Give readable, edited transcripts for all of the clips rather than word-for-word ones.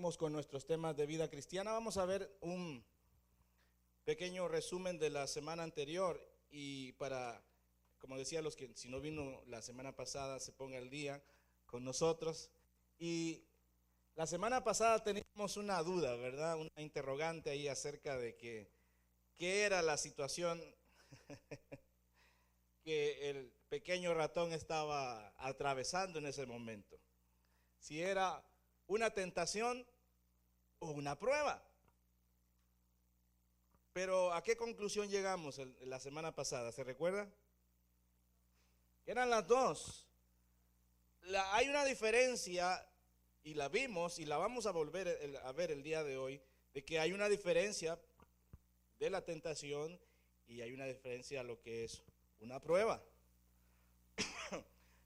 Seguimos con nuestros temas de vida cristiana. Vamos a ver un pequeño resumen de la semana anterior y para, como decía, los que si no vino la semana pasada se ponga al día con nosotros. Y la semana pasada teníamos una duda, ¿verdad? Una interrogante ahí acerca de qué era la situación que el pequeño ratón estaba atravesando en ese momento. Si era una tentación o una prueba. Pero ¿a qué conclusión llegamos la semana pasada? ¿Se recuerda? Eran las dos. Hay una diferencia, y la vimos y la vamos a volver a ver el día de hoy, de que hay una diferencia de la tentación y hay una diferencia a lo que es una prueba.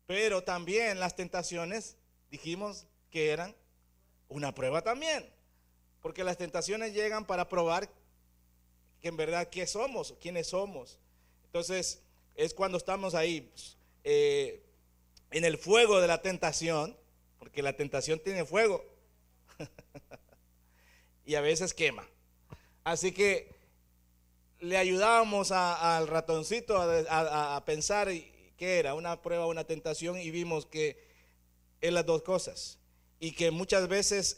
Pero también las tentaciones dijimos que eran una prueba también, porque las tentaciones llegan para probar que en verdad qué somos, quiénes somos. Entonces es cuando estamos ahí en el fuego de la tentación, porque la tentación tiene fuego y a veces quema. Así que le ayudábamos al ratoncito a pensar qué era, una prueba o una tentación, y vimos que es las dos cosas. Y que muchas veces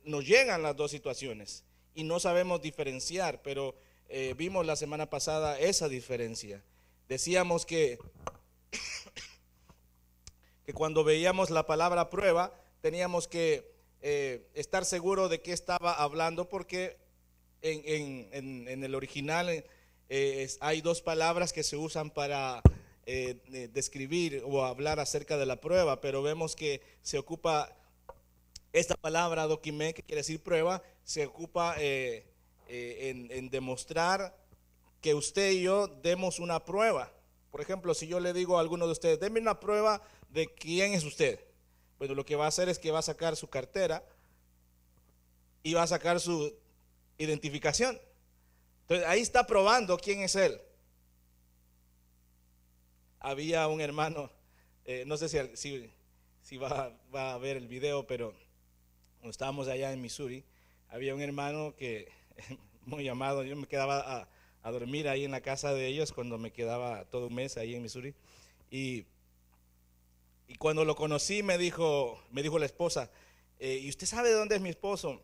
nos llegan las dos situaciones y no sabemos diferenciar, pero vimos la semana pasada esa diferencia. Decíamos que cuando veíamos la palabra prueba teníamos que estar seguro de qué estaba hablando, porque en el original hay dos palabras que se usan para describir o hablar acerca de la prueba, pero vemos que se ocupa esta palabra dokimé, que quiere decir prueba, se ocupa en demostrar que usted y yo demos una prueba. Por ejemplo, si yo le digo a alguno de ustedes, denme una prueba de quién es usted. Bueno, lo que va a hacer es que va a sacar su cartera y va a sacar su identificación. Entonces ahí está probando quién es él. Había un hermano, no sé si va a ver el video, pero cuando estábamos allá en Missouri, había un hermano que muy amado. Yo me quedaba a dormir ahí en la casa de ellos cuando me quedaba todo un mes ahí en Missouri, y cuando lo conocí me dijo la esposa, ¿y usted sabe de dónde es mi esposo?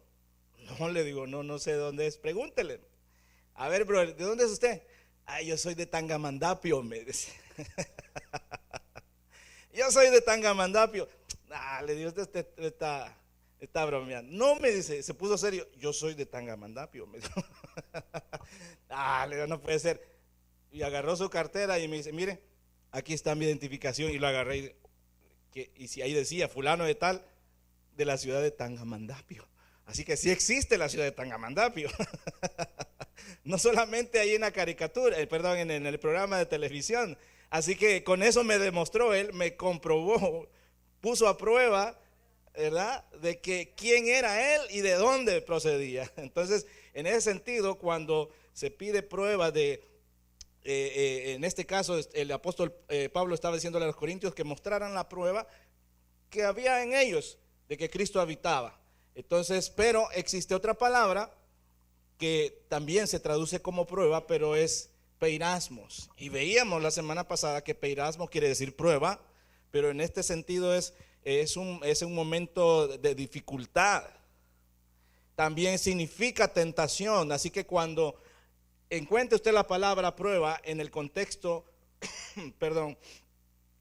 No, le digo, no sé de dónde es, pregúntele. A ver, bro, ¿de dónde es usted? Ay, yo soy de Tangamandapio, me dice. Yo soy de Tangamandapio. Le digo, usted está bromeando. No, me dice, se puso serio. Yo soy de Tangamandapio, me dijo. Le digo, no puede ser. Y agarró su cartera y me dice, mire, aquí está mi identificación. Y lo agarré y si ahí decía fulano de tal, de la ciudad de Tangamandapio. Así que sí existe la ciudad de Tangamandapio. No solamente ahí en la caricatura, perdón, en el programa de televisión. Así que con eso me demostró, él me comprobó, puso a prueba, ¿verdad?, de que quién era él y de dónde procedía. Entonces, en ese sentido, cuando se pide prueba en este caso, el apóstol Pablo estaba diciéndole a los corintios que mostraran la prueba que había en ellos de que Cristo habitaba. Entonces, pero existe otra palabra que también se traduce como prueba, pero es peirasmos. Y veíamos la semana pasada que peirasmos quiere decir prueba, pero en este sentido es un momento de dificultad. También significa tentación. Así que cuando encuentre usted la palabra prueba en el contexto, perdón,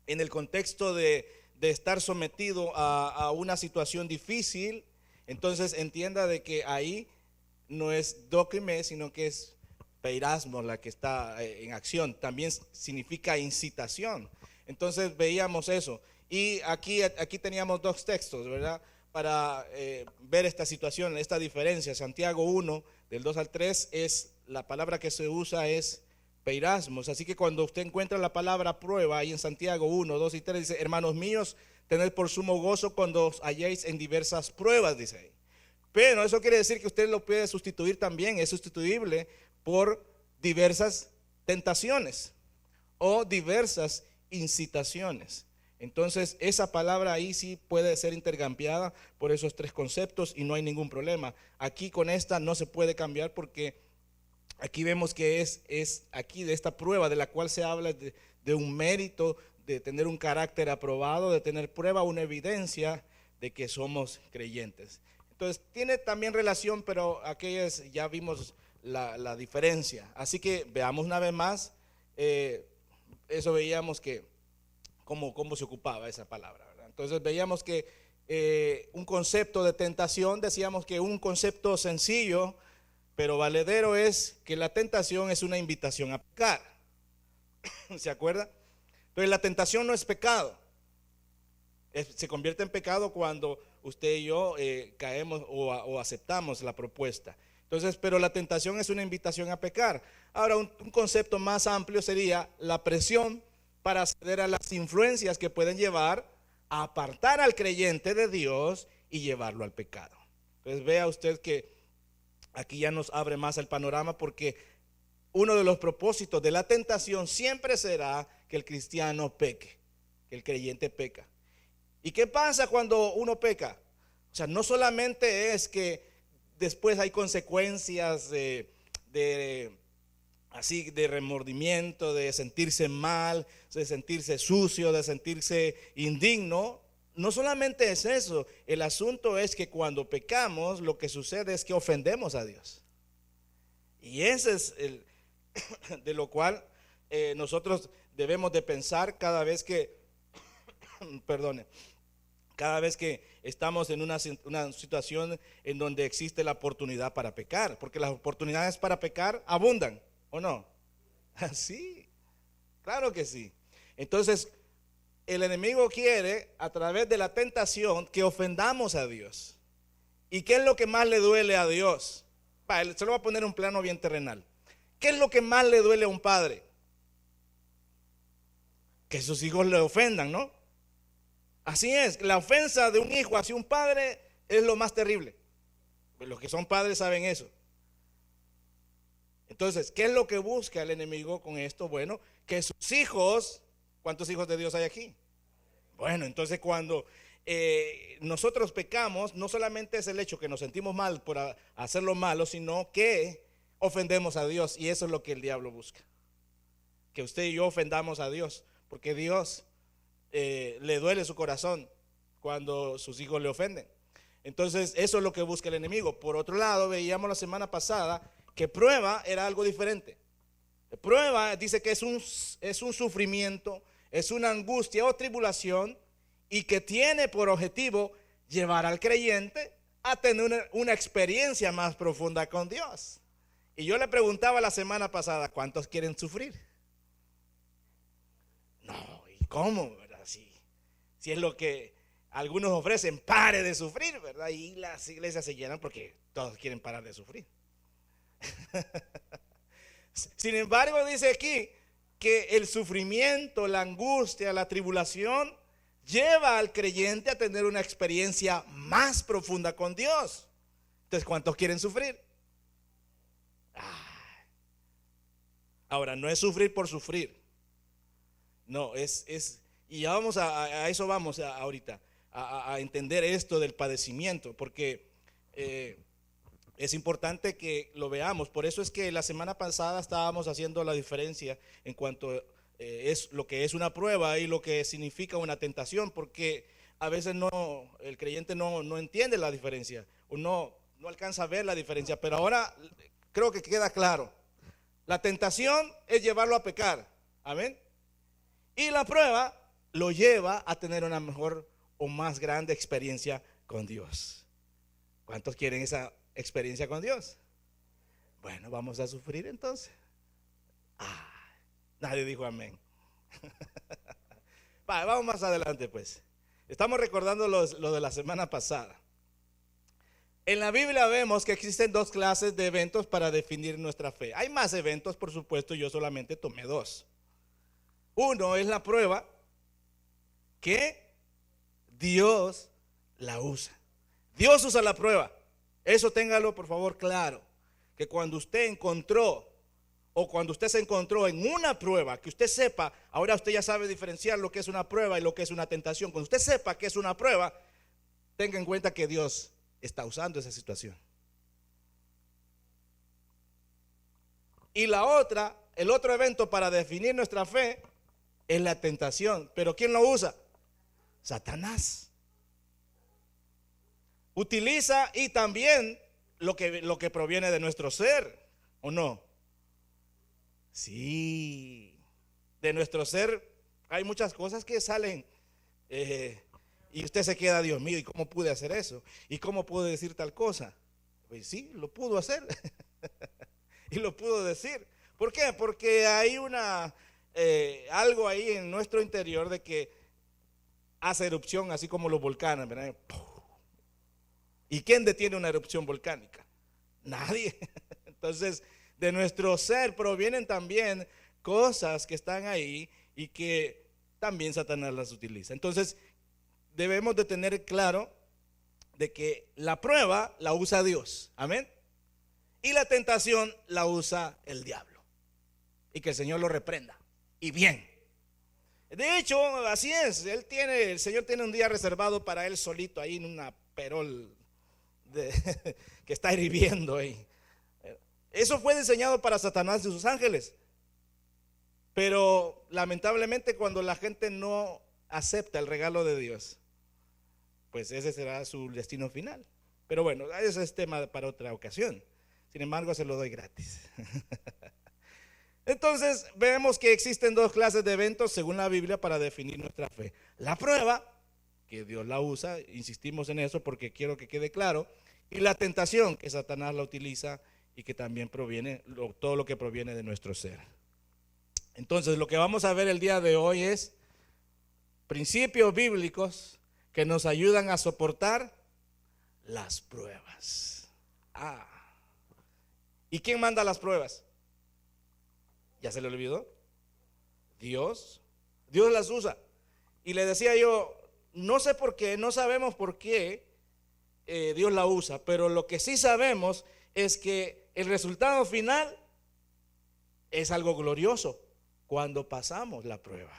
en el contexto de estar sometido a una situación difícil, entonces entienda de que ahí no es dokimé, sino que es peirasmo la que está en acción. También significa incitación. Entonces veíamos eso. Y aquí teníamos dos textos, ¿verdad?, para ver esta situación, esta diferencia. Santiago 1, del 2 al 3, la palabra que se usa es peirasmos. Así que cuando usted encuentra la palabra prueba ahí en Santiago 1, 2 y 3, dice, hermanos míos, tened por sumo gozo cuando os halléis en diversas pruebas, dice ahí. Pero eso quiere decir que usted lo puede sustituir también, es sustituible por diversas tentaciones o diversas incitaciones. Entonces esa palabra ahí sí puede ser intercambiada por esos tres conceptos y no hay ningún problema. Aquí con esta no se puede cambiar porque aquí vemos que es aquí de esta prueba de la cual se habla de un mérito, de tener un carácter aprobado, de tener prueba, una evidencia de que somos creyentes. Entonces tiene también relación, pero aquellas ya vimos la diferencia. Así que veamos una vez más, eso veíamos que cómo se ocupaba esa palabra, ¿verdad? Entonces veíamos que un concepto de tentación, decíamos que un concepto sencillo pero valedero es que la tentación es una invitación a pecar. ¿Se acuerda? Entonces la tentación no es pecado. Se convierte en pecado cuando usted y yo caemos o aceptamos la propuesta. Entonces, pero la tentación es una invitación a pecar. Ahora, un concepto más amplio sería la presión para ceder a las influencias que pueden llevar a apartar al creyente de Dios y llevarlo al pecado. Entonces, vea usted que aquí ya nos abre más el panorama porque uno de los propósitos de la tentación siempre será que el cristiano peque, que el creyente peca. ¿Y qué pasa cuando uno peca? O sea, no solamente es que después hay consecuencias así de remordimiento, de sentirse mal, de sentirse sucio, de sentirse indigno. No solamente es eso, el asunto es que cuando pecamos lo que sucede es que ofendemos a Dios. Y ese es de lo cual nosotros debemos de pensar cada vez que, perdone, cada vez que estamos en una situación en donde existe la oportunidad para pecar, porque las oportunidades para pecar abundan, ¿o no? Sí, claro que sí. Entonces, el enemigo quiere a través de la tentación que ofendamos a Dios. ¿Y qué es lo que más le duele a Dios? Se lo voy a poner en un plano bien terrenal. ¿Qué es lo que más le duele a un padre? Que sus hijos le ofendan, ¿no? Así es, la ofensa de un hijo hacia un padre es lo más terrible. Los que son padres saben eso. Entonces, ¿qué es lo que busca el enemigo con esto? Bueno, que sus hijos, ¿cuántos hijos de Dios hay aquí? Bueno, entonces cuando nosotros pecamos, no solamente es el hecho que nos sentimos mal por hacer lo malo, sino que ofendemos a Dios. Y eso es lo que el diablo busca. Que usted y yo ofendamos a Dios, porque Dios le duele su corazón cuando sus hijos le ofenden. Entonces eso es lo que busca el enemigo. Por otro lado, veíamos la semana pasada que prueba era algo diferente. Prueba dice que es un sufrimiento, es una angustia o tribulación y que tiene por objetivo llevar al creyente a tener una experiencia más profunda con Dios. Y yo le preguntaba la semana pasada, ¿cuántos quieren sufrir? No, ¿y cómo? ¿Verdad? Si es lo que algunos ofrecen, pare de sufrir, ¿verdad? Y las iglesias se llenan porque todos quieren parar de sufrir. Sin embargo, dice aquí que el sufrimiento, la angustia, la tribulación lleva al creyente a tener una experiencia más profunda con Dios. Entonces, ¿cuántos quieren sufrir? Ahora, no es sufrir por sufrir. No, y ya vamos a eso vamos ahorita, a entender esto del padecimiento, porque es importante que lo veamos. Por eso es que la semana pasada estábamos haciendo la diferencia en cuanto es lo que es una prueba y lo que significa una tentación, porque a veces el creyente no entiende la diferencia o no alcanza a ver la diferencia, pero ahora creo que queda claro. La tentación es llevarlo a pecar, amén, y la prueba lo lleva a tener una mejor o más grande experiencia con Dios. ¿Cuántos quieren esa experiencia con Dios? Bueno, vamos a sufrir entonces. Nadie dijo amén. Vamos más adelante pues. Estamos recordando lo de la semana pasada. En la Biblia vemos que existen dos clases de eventos para definir nuestra fe. Hay más eventos, por supuesto, yo solamente tomé dos. Uno es la prueba que Dios la usa. Dios usa la prueba. Eso téngalo por favor claro, que cuando usted encontró o cuando usted se encontró en una prueba, que usted sepa, ahora usted ya sabe diferenciar lo que es una prueba y lo que es una tentación. Cuando usted sepa que es una prueba, tenga en cuenta que Dios está usando esa situación. Y la otra, el otro evento para definir nuestra fe es la tentación. ¿Pero quién lo usa? Satanás. Utiliza y también lo que proviene de nuestro ser, ¿o no? Sí, de nuestro ser hay muchas cosas que salen y usted se queda, Dios mío, ¿y cómo pude hacer eso? ¿Y cómo pude decir tal cosa? Pues sí, lo pudo hacer y lo pudo decir. ¿Por qué? Porque hay algo ahí en nuestro interior de que hace erupción, así como los volcanes, ¿verdad? ¿Y quién detiene una erupción volcánica? Nadie. Entonces, de nuestro ser provienen también cosas que están ahí y que también Satanás las utiliza. Entonces, debemos de tener claro de que la prueba la usa Dios. Amén. Y la tentación la usa el diablo. Y que el Señor lo reprenda. Y bien. De hecho, así es. El Señor tiene un día reservado para él solito ahí en una perol que está hirviendo ahí. Eso fue diseñado para Satanás y sus ángeles. Pero lamentablemente cuando la gente no acepta el regalo de Dios, pues ese será su destino final. Pero bueno, ese es tema para otra ocasión. Sin embargo, se lo doy gratis. Entonces, vemos que existen dos clases de eventos según la Biblia para definir nuestra fe. La prueba, que Dios la usa, insistimos en eso porque quiero que quede claro, y la tentación, que Satanás la utiliza y que también proviene, todo lo que proviene de nuestro ser. Entonces, lo que vamos a ver el día de hoy es principios bíblicos que nos ayudan a soportar las pruebas. ¿Y quién manda las pruebas? ¿Ya se le olvidó? Dios. Dios las usa. Y le decía yo, no sé por qué, no sabemos por qué Dios la usa, pero lo que sí sabemos es que el resultado final es algo glorioso cuando pasamos la prueba.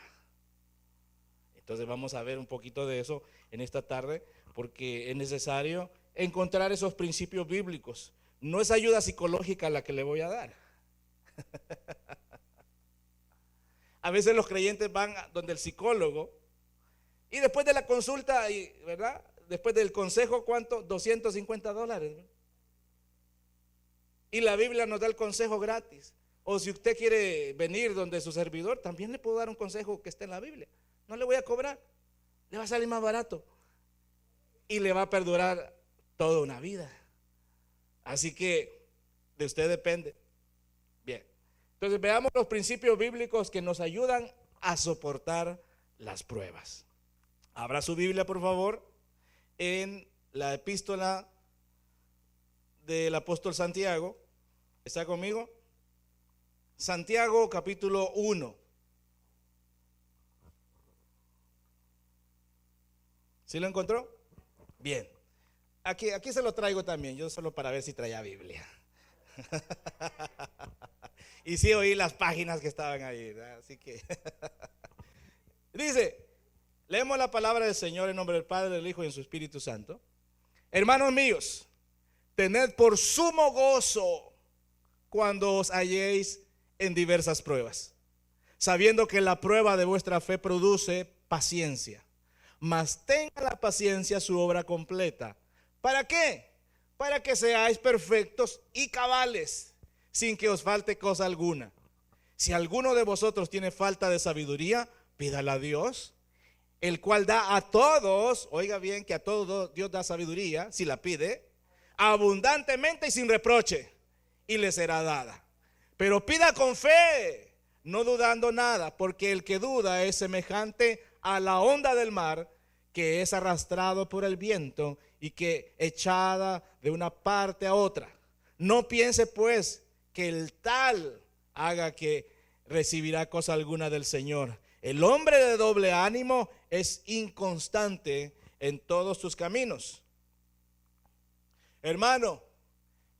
Entonces vamos a ver un poquito de eso en esta tarde, porque es necesario encontrar esos principios bíblicos. No es ayuda psicológica la que le voy a dar. A veces los creyentes van donde el psicólogo y después de la consulta, ¿verdad? Después del consejo, ¿cuánto? $250. Y la Biblia nos da el consejo gratis. O si usted quiere venir donde su servidor, también le puedo dar un consejo que esté en la Biblia. No le voy a cobrar, le va a salir más barato y le va a perdurar toda una vida. Así que de usted depende. Bien, entonces veamos los principios bíblicos que nos ayudan a soportar las pruebas. Abra su Biblia, por favor, en la epístola del apóstol Santiago. ¿Está conmigo? Santiago capítulo 1. ¿Sí lo encontró? Bien. Aquí se lo traigo también, yo solo para ver si traía Biblia. Y sí oí las páginas que estaban ahí, ¿verdad? Así que dice, leemos la palabra del Señor en nombre del Padre, del Hijo y en su Espíritu Santo. Hermanos míos, tened por sumo gozo cuando os halléis en diversas pruebas, sabiendo que la prueba de vuestra fe produce paciencia. Mas tenga la paciencia su obra completa. ¿Para qué? Para que seáis perfectos y cabales, sin que os falte cosa alguna. Si alguno de vosotros tiene falta de sabiduría, pídala a Dios, el cual da a todos, oiga bien que a todos Dios da sabiduría, si la pide, abundantemente y sin reproche, y le será dada. Pero pida con fe, no dudando nada, porque el que duda es semejante a la onda del mar, que es arrastrado por el viento y que echada de una parte a otra. No piense pues que el tal haga que recibirá cosa alguna del Señor. El hombre de doble ánimo es inconstante en todos sus caminos. Hermano,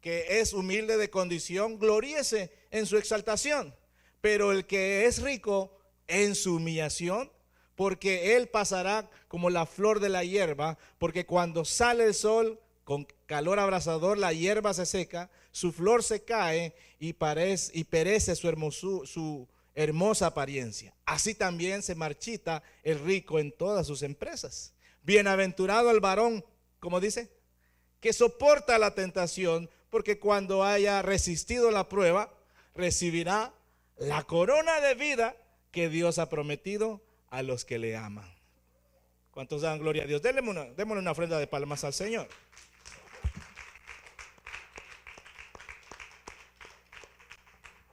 que es humilde de condición, gloríese en su exaltación. Pero el que es rico en su humillación, porque él pasará como la flor de la hierba, porque cuando sale el sol con calor abrasador, la hierba se seca, su flor se cae y perece su hermosa apariencia. Así también se marchita el rico en todas sus empresas. Bienaventurado el varón, como dice, que soporta la tentación, porque cuando haya resistido la prueba, recibirá la corona de vida que Dios ha prometido a los que le aman. ¿Cuántos dan gloria a Dios? Démosle una ofrenda de palmas al Señor.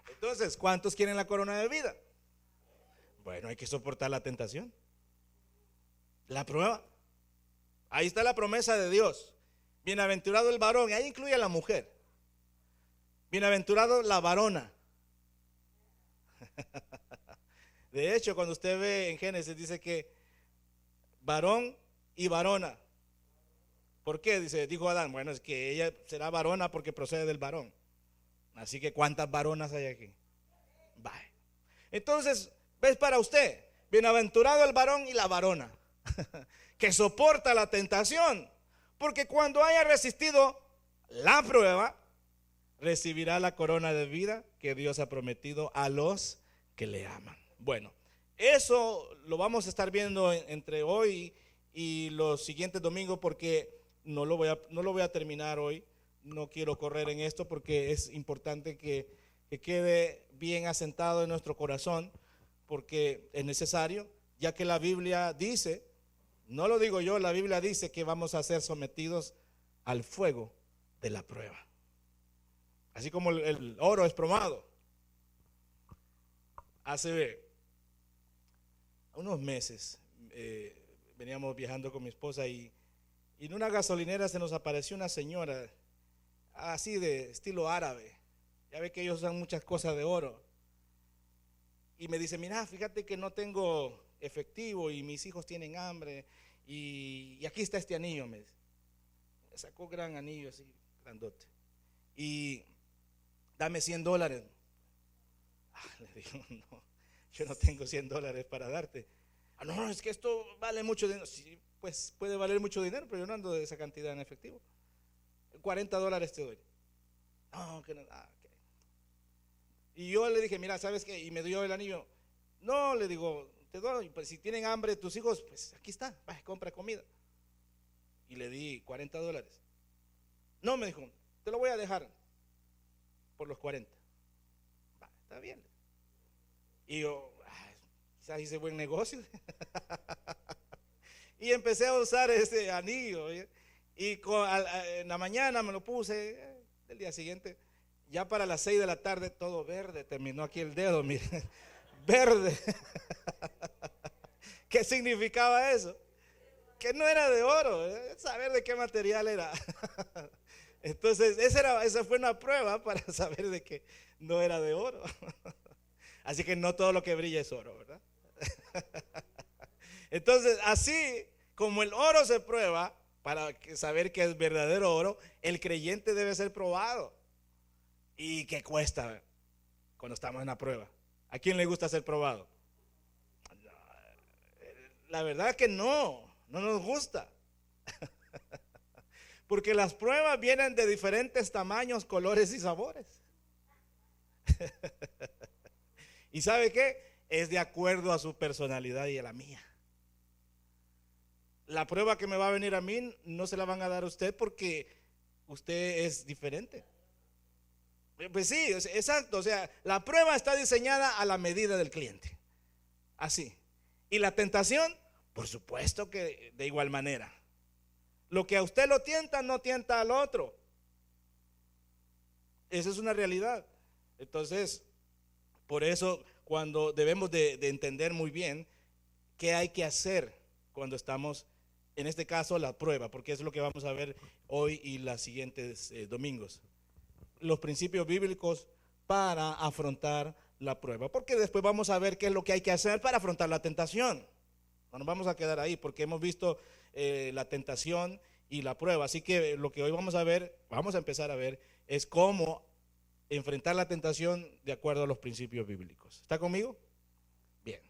Entonces, ¿cuántos quieren la corona de vida? Bueno, hay que soportar la tentación, la prueba. Ahí está la promesa de Dios. Bienaventurado el varón, y ahí incluye a la mujer. Bienaventurado la varona. De hecho, cuando usted ve en Génesis, dice que varón y varona. ¿Por qué? Dijo Adán, bueno, es que ella será varona porque procede del varón. Así que ¿cuántas varonas hay aquí? Vale. Entonces, ves para usted, bienaventurado el varón y la varona, que soporta la tentación, porque cuando haya resistido la prueba, recibirá la corona de vida que Dios ha prometido a los que le aman. Bueno, eso lo vamos a estar viendo entre hoy y los siguientes domingos, porque no lo voy a terminar hoy. No quiero correr en esto porque es importante que quede bien asentado en nuestro corazón, porque es necesario, ya que la Biblia dice, no lo digo yo, la Biblia dice que vamos a ser sometidos al fuego de la prueba. Así como el oro es probado. Hace unos meses veníamos viajando con mi esposa y en una gasolinera se nos apareció una señora así de estilo árabe. Ya ve que ellos usan muchas cosas de oro. Y me dice, mira, fíjate que no tengo efectivo y mis hijos tienen hambre y aquí está este anillo. Me sacó gran anillo así, grandote. Y dame $100. Le digo, no, yo no tengo $100 para darte. No, es que esto vale mucho dinero. Sí, pues puede valer mucho dinero, pero yo no ando de esa cantidad en efectivo. $40 te doy. No, que no. Okay. Y yo le dije, mira, ¿sabes qué? Y me dio el anillo. No, le digo, te doy, pues si tienen hambre tus hijos, pues aquí está, vaya, compra comida. Y le di $40. No, me dijo, te lo voy a dejar por los 40. Va, está bien. Y yo, quizás hice buen negocio. Y empecé a usar ese anillo. Y en la mañana me lo puse, el día siguiente, ya para las 6 de la tarde, todo verde, terminó aquí el dedo, mire, verde. ¿Qué significaba eso? Que no era de oro, saber de qué material era. Entonces, esa fue una prueba para saber de que no era de oro. Así que no todo lo que brilla es oro, ¿verdad? Entonces, así como el oro se prueba para saber que es verdadero oro, el creyente debe ser probado. ¿Y qué cuesta cuando estamos en la prueba? ¿A quién le gusta ser probado? La verdad que no nos gusta. Porque las pruebas vienen de diferentes tamaños, colores y sabores. ¿Y sabe qué? Es de acuerdo a su personalidad y a la mía. La prueba que me va a venir a mí no se la van a dar a usted porque usted es diferente. Pues sí, exacto. O sea, la prueba está diseñada a la medida del cliente. Así. Y la tentación, por supuesto que de igual manera. Lo que a usted lo tienta, no tienta al otro. Esa es una realidad. Entonces, por eso cuando debemos de entender muy bien qué hay que hacer cuando estamos, en este caso, la prueba, porque es lo que vamos a ver hoy y los siguientes domingos. Los principios bíblicos para afrontar la prueba, porque después vamos a ver qué es lo que hay que hacer para afrontar la tentación. No nos vamos a quedar ahí porque hemos visto la tentación y la prueba. Así que lo que hoy vamos a ver, vamos a empezar a ver es cómo enfrentar la tentación de acuerdo a los principios bíblicos. ¿Está conmigo? Bien,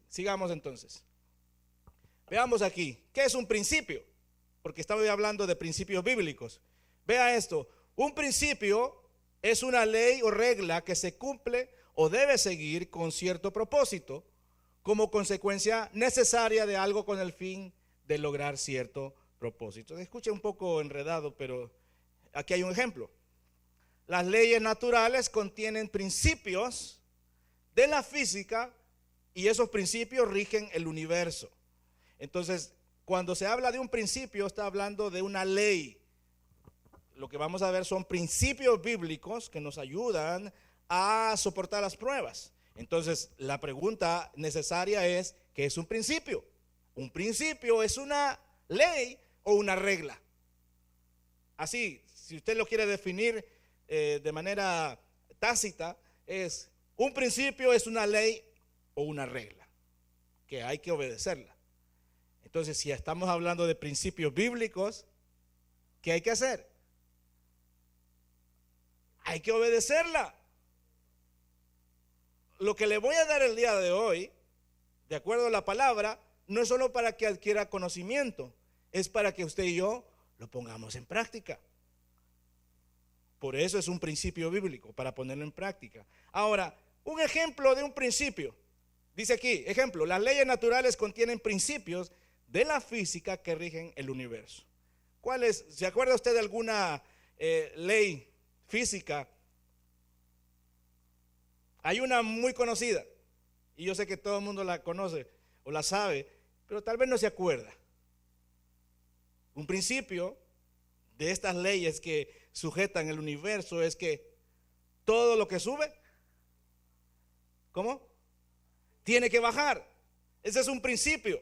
sigamos entonces. Veamos aquí, ¿qué es un principio? Porque estamos hablando de principios bíblicos. Vea esto, un principio es una ley o regla que se cumple o debe seguir con cierto propósito, como consecuencia necesaria de algo con el fin de lograr cierto propósito. Escucha un poco enredado, pero aquí hay un ejemplo. Las leyes naturales contienen principios de la física y esos principios rigen el universo. Entonces, cuando se habla de un principio, está hablando de una ley. Lo que vamos a ver son principios bíblicos que nos ayudan a soportar las pruebas. Entonces, la pregunta necesaria es, ¿qué es un principio? Un principio es una ley o una regla. Así, si usted lo quiere definir de manera tácita, es un principio es una ley o una regla que hay que obedecerla. Entonces, si estamos hablando de principios bíblicos, ¿qué hay que hacer? Hay que obedecerla. Lo que le voy a dar el día de hoy, de acuerdo a la palabra, no es solo para que adquiera conocimiento, es para que usted y yo lo pongamos en práctica. Por eso es un principio bíblico, para ponerlo en práctica. Ahora, un ejemplo de un principio. Dice aquí, ejemplo, las leyes naturales contienen principios de la física que rigen el universo. ¿Cuál es? ¿Se acuerda usted de alguna ley física? Hay una muy conocida, y yo sé que todo el mundo la conoce o la sabe, pero tal vez no se acuerda. Un principio de estas leyes que sujetan el universo es que todo lo que sube, ¿cómo? Tiene que bajar. Ese es un principio.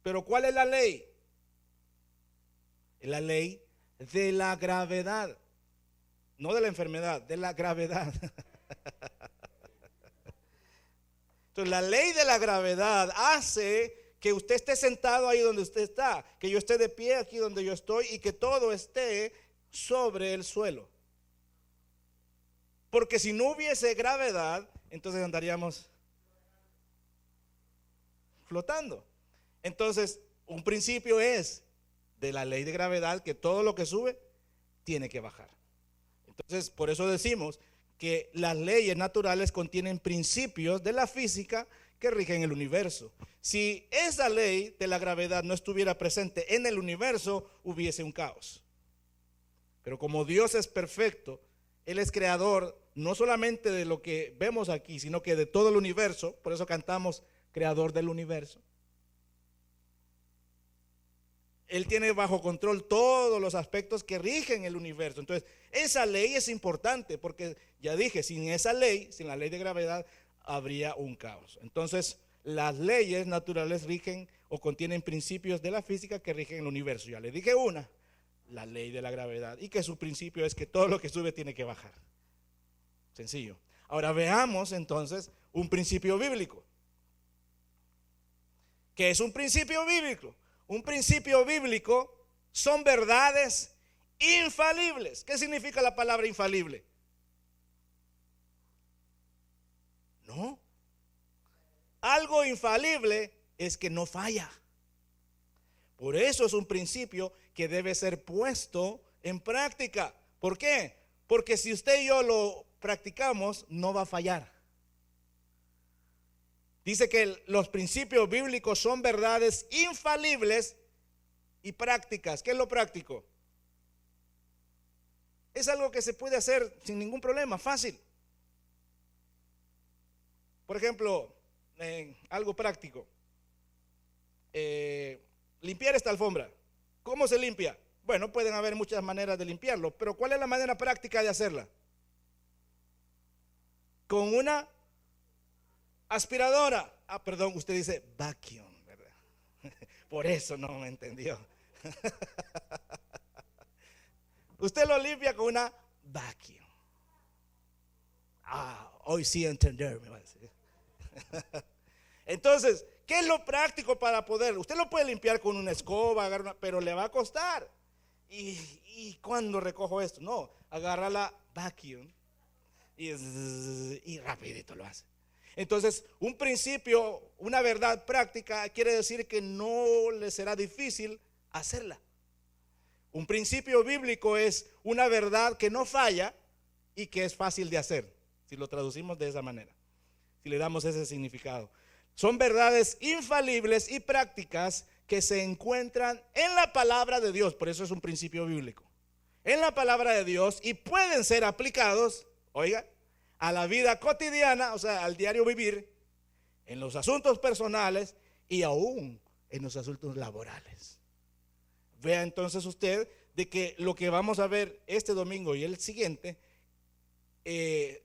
Pero ¿cuál es la ley? Es la ley de la gravedad. No de la enfermedad, de la gravedad. Entonces, la ley de la gravedad hace que usted esté sentado ahí donde usted está, que yo esté de pie aquí donde yo estoy y que todo esté sobre el suelo. Porque si no hubiese gravedad, entonces andaríamos flotando. Entonces, un principio es de la ley de gravedad que todo lo que sube tiene que bajar. Entonces, por eso decimos que las leyes naturales contienen principios de la física que rigen el universo. Si esa ley de la gravedad no estuviera presente en el universo, hubiese un caos. Pero como Dios es perfecto, Él es creador no solamente de lo que vemos aquí, sino que de todo el universo. Por eso cantamos creador del universo. Él tiene bajo control todos los aspectos que rigen el universo. Entonces, esa ley es importante porque, ya dije, sin esa ley, sin la ley de gravedad, habría un caos. Entonces, las leyes naturales rigen o contienen principios de la física que rigen el universo. Ya le dije una, la ley de la gravedad, y que su principio es que todo lo que sube tiene que bajar. Sencillo. Ahora veamos entonces un principio bíblico. ¿Qué es un principio bíblico? Un principio bíblico son verdades infalibles. ¿Qué significa la palabra infalible? No. Algo infalible es que no falla. Por eso es un principio que debe ser puesto en práctica. ¿Por qué? Porque si usted y yo lo practicamos, no va a fallar. Dice que los principios bíblicos son verdades infalibles y prácticas. ¿Qué es lo práctico? Es algo que se puede hacer sin ningún problema, fácil. Por ejemplo, algo práctico. Limpiar esta alfombra. ¿Cómo se limpia? Bueno, pueden haber muchas maneras de limpiarlo, pero ¿cuál es la manera práctica de hacerla? Con una aspiradora. Ah, perdón, usted dice vacuum, ¿verdad? Por eso no me entendió. Usted lo limpia con una vacuum. Ah, hoy sí entender, me va a decir. Entonces, ¿qué es lo práctico para poder? Usted lo puede limpiar con una escoba, pero le va a costar. ¿Y cuándo recojo esto? No, agarra la vacuum y rapidito lo hace. Entonces, un principio, una verdad práctica quiere decir que no le será difícil hacerla. Un principio bíblico es una verdad que no falla y que es fácil de hacer, si lo traducimos de esa manera, si le damos ese significado. Son verdades infalibles y prácticas que se encuentran en la palabra de Dios, por eso es un principio bíblico, en la palabra de Dios, y pueden ser aplicados, oiga, a la vida cotidiana, o sea, al diario vivir, en los asuntos personales y aún en los asuntos laborales. Vea entonces usted de que lo que vamos a ver este domingo y el siguiente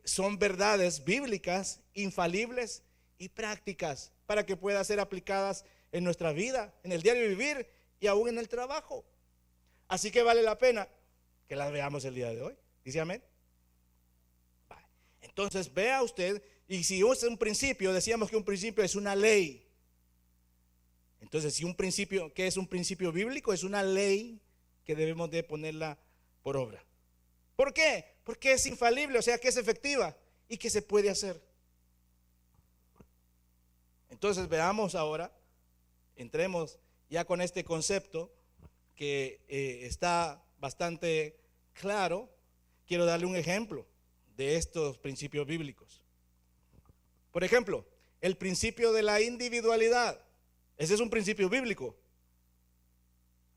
son verdades bíblicas, infalibles y prácticas para que puedan ser aplicadas en nuestra vida, en el diario vivir y aún en el trabajo. Así que vale la pena que las veamos el día de hoy. ¿Dice amén? Entonces vea usted, y si es un principio, decíamos que un principio es una ley. Entonces, si un principio, ¿qué es un principio bíblico? Es una ley que debemos de ponerla por obra. ¿Por qué? Porque es infalible, o sea que es efectiva y que se puede hacer. Entonces veamos ahora, entremos ya con este concepto que está bastante claro. Quiero darle un ejemplo de estos principios bíblicos. Por ejemplo, el principio de la individualidad. Ese es un principio bíblico.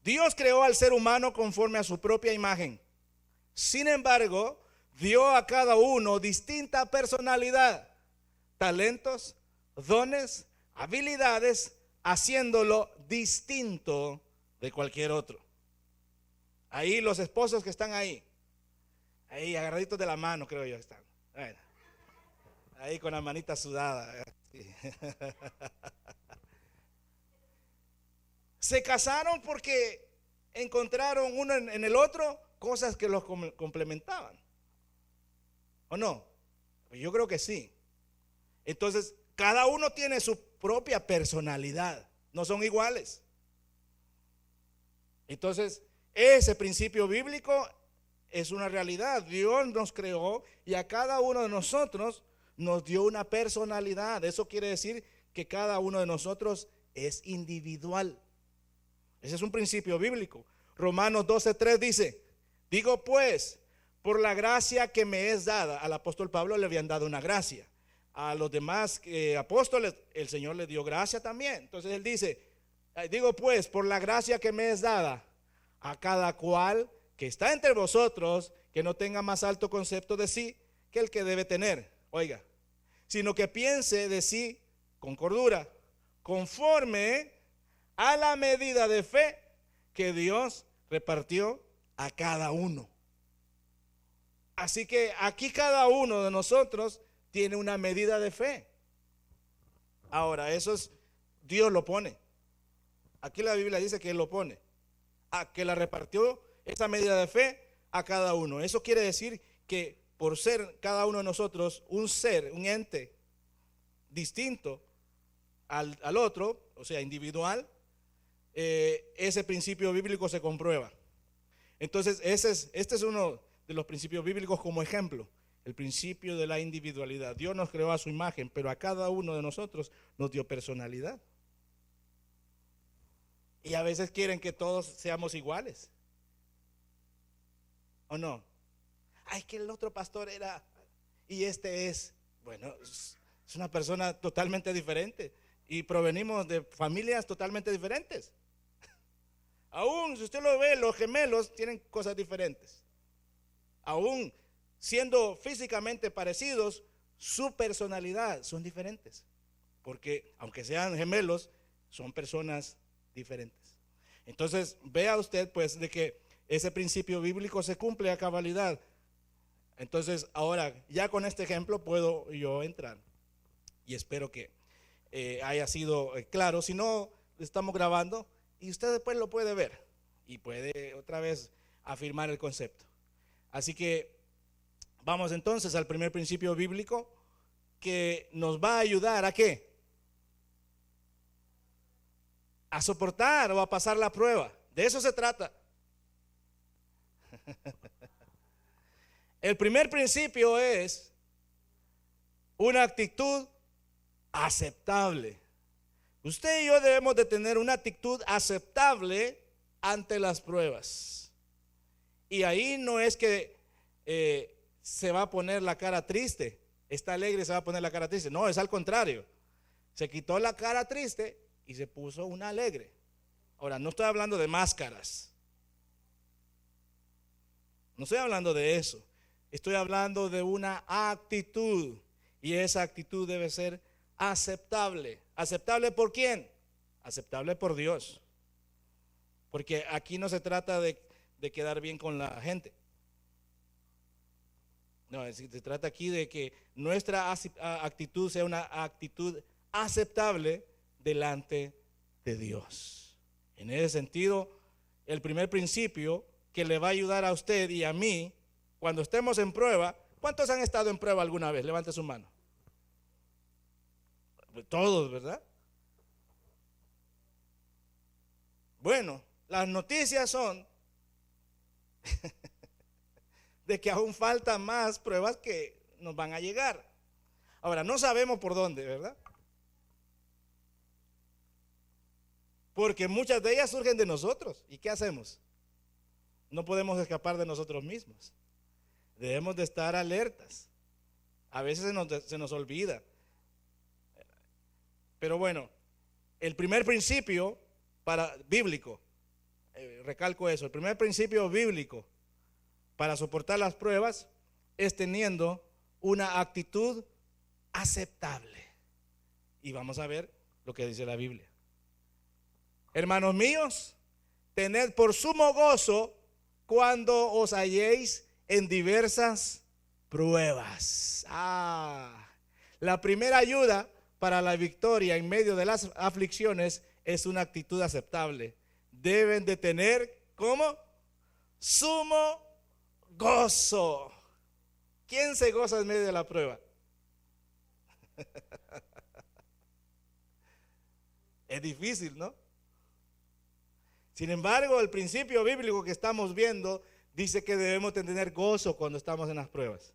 Dios creó al ser humano conforme a su propia imagen. Sin embargo, dio a cada uno distinta personalidad, talentos, dones, habilidades, haciéndolo distinto de cualquier otro. Ahí los esposos que están ahí agarraditos de la mano, creo yo están. Bueno, ahí con la manita sudada. Sí. Se casaron porque encontraron uno en el otro cosas que los complementaban. ¿O no? Yo creo que sí. Entonces, cada uno tiene su propia personalidad. No son iguales. Entonces, ese principio bíblico es una realidad. Dios nos creó y a cada uno de nosotros nos dio una personalidad. Eso quiere decir que cada uno de nosotros es individual. Ese es un principio bíblico. Romanos 12:3 dice: digo pues, por la gracia que me es dada. Al apóstol Pablo le habían dado una gracia. A los demás apóstoles el Señor le dio gracia también. Entonces él dice: digo pues, por la gracia que me es dada, a cada cual que está entre vosotros, que no tenga más alto concepto de sí que el que debe tener. Oiga, sino que piense de sí con cordura, conforme a la medida de fe que Dios repartió a cada uno. Así que aquí cada uno de nosotros tiene una medida de fe. Ahora, eso es, Dios lo pone. Aquí la Biblia dice que Él lo pone. Que la repartió esa medida de fe a cada uno. Eso quiere decir que por ser cada uno de nosotros un ser, un ente distinto al otro, o sea, individual, ese principio bíblico se comprueba. Entonces, este es uno de los principios bíblicos como ejemplo, el principio de la individualidad. Dios nos creó a su imagen, pero a cada uno de nosotros nos dio personalidad. Y a veces quieren que todos seamos iguales. ¿O no? Ay, que el otro pastor era y este es. Bueno, es una persona totalmente diferente y provenimos de familias totalmente diferentes. Aún si usted lo ve, los gemelos tienen cosas diferentes. Aún siendo físicamente parecidos, su personalidad son diferentes. Porque aunque sean gemelos, son personas diferentes. Entonces, vea usted pues de que ese principio bíblico se cumple a cabalidad. Entonces, ahora ya con este ejemplo puedo yo entrar. Y espero que haya sido claro. Si no, estamos grabando y usted después lo puede ver y puede otra vez afirmar el concepto. Así que vamos entonces al primer principio bíblico que nos va a ayudar ¿a qué? A soportar o a pasar la prueba. De eso se trata. El primer principio es una actitud aceptable. Usted y yo debemos de tener una actitud aceptable ante las pruebas. Y ahí no es que se va a poner la cara triste, está alegre y se va a poner la cara triste. No, es al contrario. Se quitó la cara triste y se puso una alegre. Ahora, no estoy hablando de máscaras. No estoy hablando de eso. Estoy hablando de una actitud. Y esa actitud debe ser aceptable. ¿Aceptable por quién? Aceptable por Dios. Porque aquí no se trata de quedar bien con la gente. No, se trata aquí de que nuestra actitud sea una actitud aceptable delante de Dios. En ese sentido, el primer principio que le va a ayudar a usted y a mí cuando estemos en prueba. ¿Cuántos han estado en prueba alguna vez? Levante su mano. Todos, ¿verdad? Bueno, las noticias son de que aún faltan más pruebas que nos van a llegar. Ahora, no sabemos por dónde, ¿verdad? Porque muchas de ellas surgen de nosotros. ¿Y qué hacemos? No podemos escapar de nosotros mismos. Debemos de estar alertas. A veces se nos olvida. Pero bueno, el primer principio bíblico, recalco eso, el primer principio bíblico para soportar las pruebas es teniendo una actitud aceptable. Y vamos a ver lo que dice la Biblia. Hermanos míos, tened por sumo gozo cuando os halléis en diversas pruebas. La primera ayuda para la victoria en medio de las aflicciones es una actitud aceptable. Deben de tener ¿cómo? Sumo gozo. ¿Quién se goza en medio de la prueba? Es difícil, ¿no? Sin embargo, el principio bíblico que estamos viendo dice que debemos tener gozo cuando estamos en las pruebas.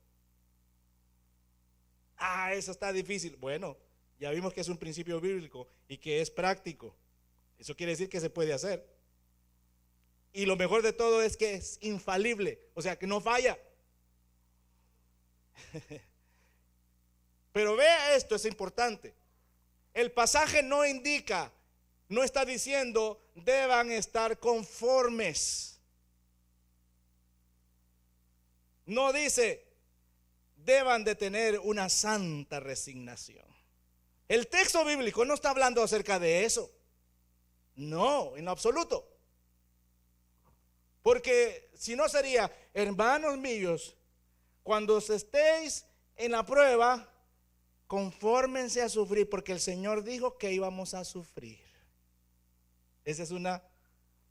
Eso está difícil. Bueno, ya vimos que es un principio bíblico y que es práctico. Eso quiere decir que se puede hacer. Y lo mejor de todo es que es infalible, o sea, que no falla. Pero vea esto, es importante. El pasaje no indica, no está diciendo deban estar conformes. No dice deban de tener una santa resignación. El texto bíblico no está hablando acerca de eso. No, en lo absoluto. Porque si no sería, hermanos míos, cuando estéis en la prueba, confórmense a sufrir, porque el Señor dijo que íbamos a sufrir. Esa es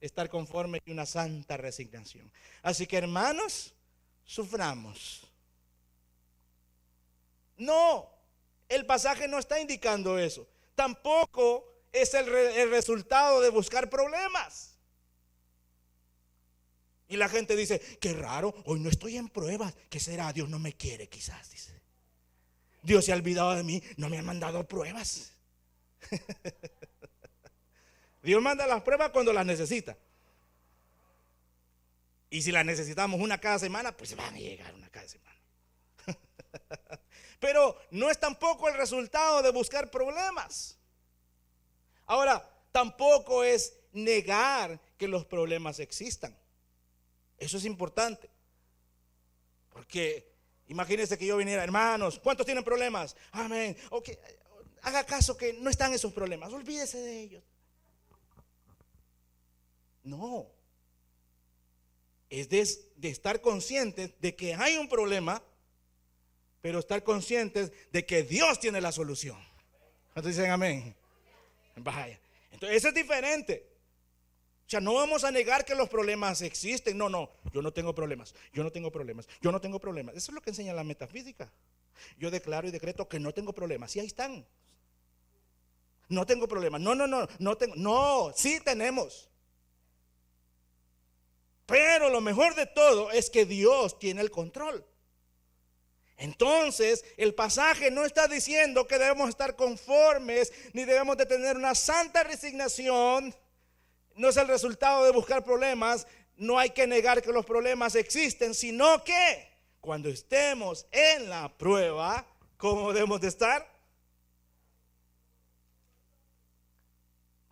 estar conforme y una santa resignación. Así que hermanos, suframos. No, el pasaje no está indicando eso. Tampoco es el resultado de buscar problemas. Y la gente dice, qué raro, hoy no estoy en pruebas. ¿Qué será? Dios no me quiere, quizás, dice. Dios se ha olvidado de mí, no me han mandado pruebas. Dios manda las pruebas cuando las necesita. Y si las necesitamos una cada semana, pues van a llegar una cada semana. Pero no es tampoco el resultado de buscar problemas. Ahora, tampoco es negar que los problemas existan. Eso es importante. Porque imagínense que yo viniera, hermanos, ¿cuántos tienen problemas? Amén. Okay, haga caso que no están esos problemas, olvídese de ellos. No. Es de estar conscientes de que hay un problema, pero estar conscientes de que Dios tiene la solución. ¿Cuántos dicen amén? Vaya. Entonces, eso es diferente. O sea, no vamos a negar que los problemas existen. No, yo no tengo problemas. Yo no tengo problemas. Yo no tengo problemas. Eso es lo que enseña la metafísica. Yo declaro y decreto que no tengo problemas. Y ahí están. No tengo problemas. No tengo. No, sí tenemos. Pero lo mejor de todo es que Dios tiene el control. Entonces, el pasaje no está diciendo que debemos estar conformes, ni debemos de tener una santa resignación. No es el resultado de buscar problemas. No hay que negar que los problemas existen, sino que cuando estemos en la prueba, ¿cómo debemos de estar?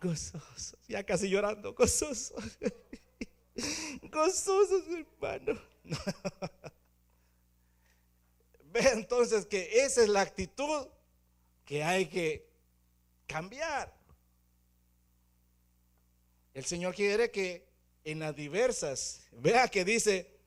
Gozosos. Ya casi llorando, gozosos. Gozosos, hermano. Ve entonces que esa es la actitud que hay que cambiar. El Señor quiere que en las diversas, vea que dice,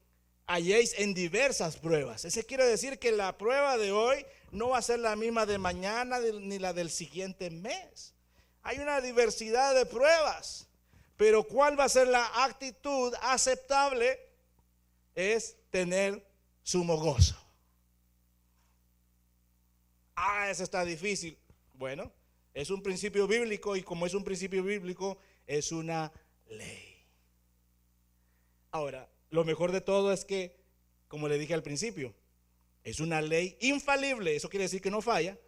halléis en diversas pruebas. Ese quiere decir que la prueba de hoy no va a ser la misma de mañana ni la del siguiente mes. Hay una diversidad de pruebas, pero ¿cuál va a ser la actitud aceptable? Es tener sumo gozo. Eso está difícil. Bueno, es un principio bíblico, y como es un principio bíblico, es una ley. Ahora, lo mejor de todo es que, como le dije al principio, es una ley infalible. Eso quiere decir que no falla.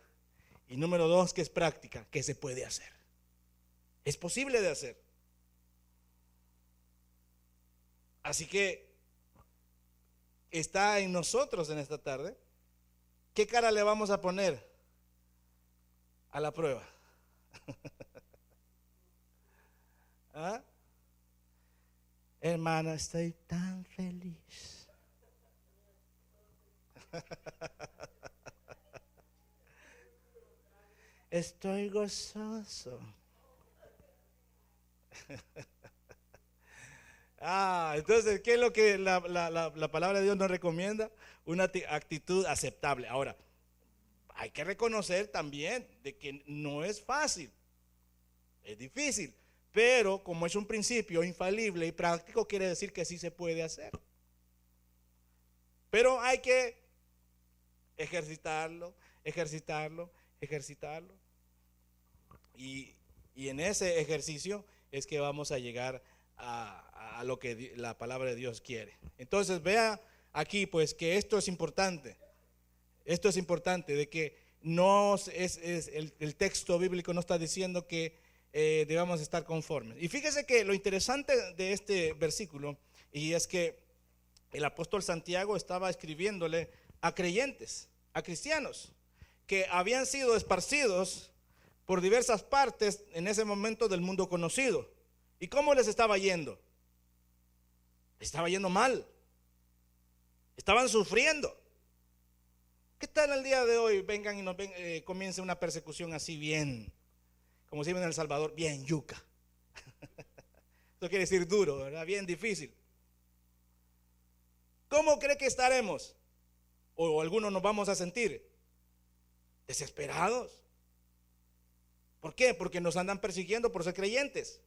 Y número dos, que es práctica, que se puede hacer. Es posible de hacer. Así que está en nosotros en esta tarde. ¿Qué cara le vamos a poner a la prueba? ¿Ah? Hermano, estoy tan feliz. Estoy gozoso. Entonces, ¿qué es lo que la palabra de Dios nos recomienda? Una actitud aceptable. Ahora, hay que reconocer también de que no es fácil, es difícil, pero como es un principio infalible y práctico, quiere decir que sí se puede hacer. Pero hay que ejercitarlo, ejercitarlo, ejercitarlo. Y en ese ejercicio es que vamos a llegar a lo que la palabra de Dios quiere. Entonces vea aquí pues que esto es importante. Esto es importante, de que no es el texto bíblico no está diciendo que debamos estar conformes. Y fíjese que lo interesante de este versículo, y es que el apóstol Santiago estaba escribiéndole a creyentes, a cristianos, que habían sido esparcidos por diversas partes en ese momento del mundo conocido. ¿Y cómo les estaba yendo? Les estaba yendo mal. Estaban sufriendo. ¿Qué tal el día de hoy? Vengan y nos comience una persecución así bien, como se llama en El Salvador, bien yuca. Eso quiere decir duro, ¿verdad? Bien difícil. ¿Cómo cree que estaremos? O algunos nos vamos a sentir desesperados. ¿Por qué? Porque nos andan persiguiendo por ser creyentes.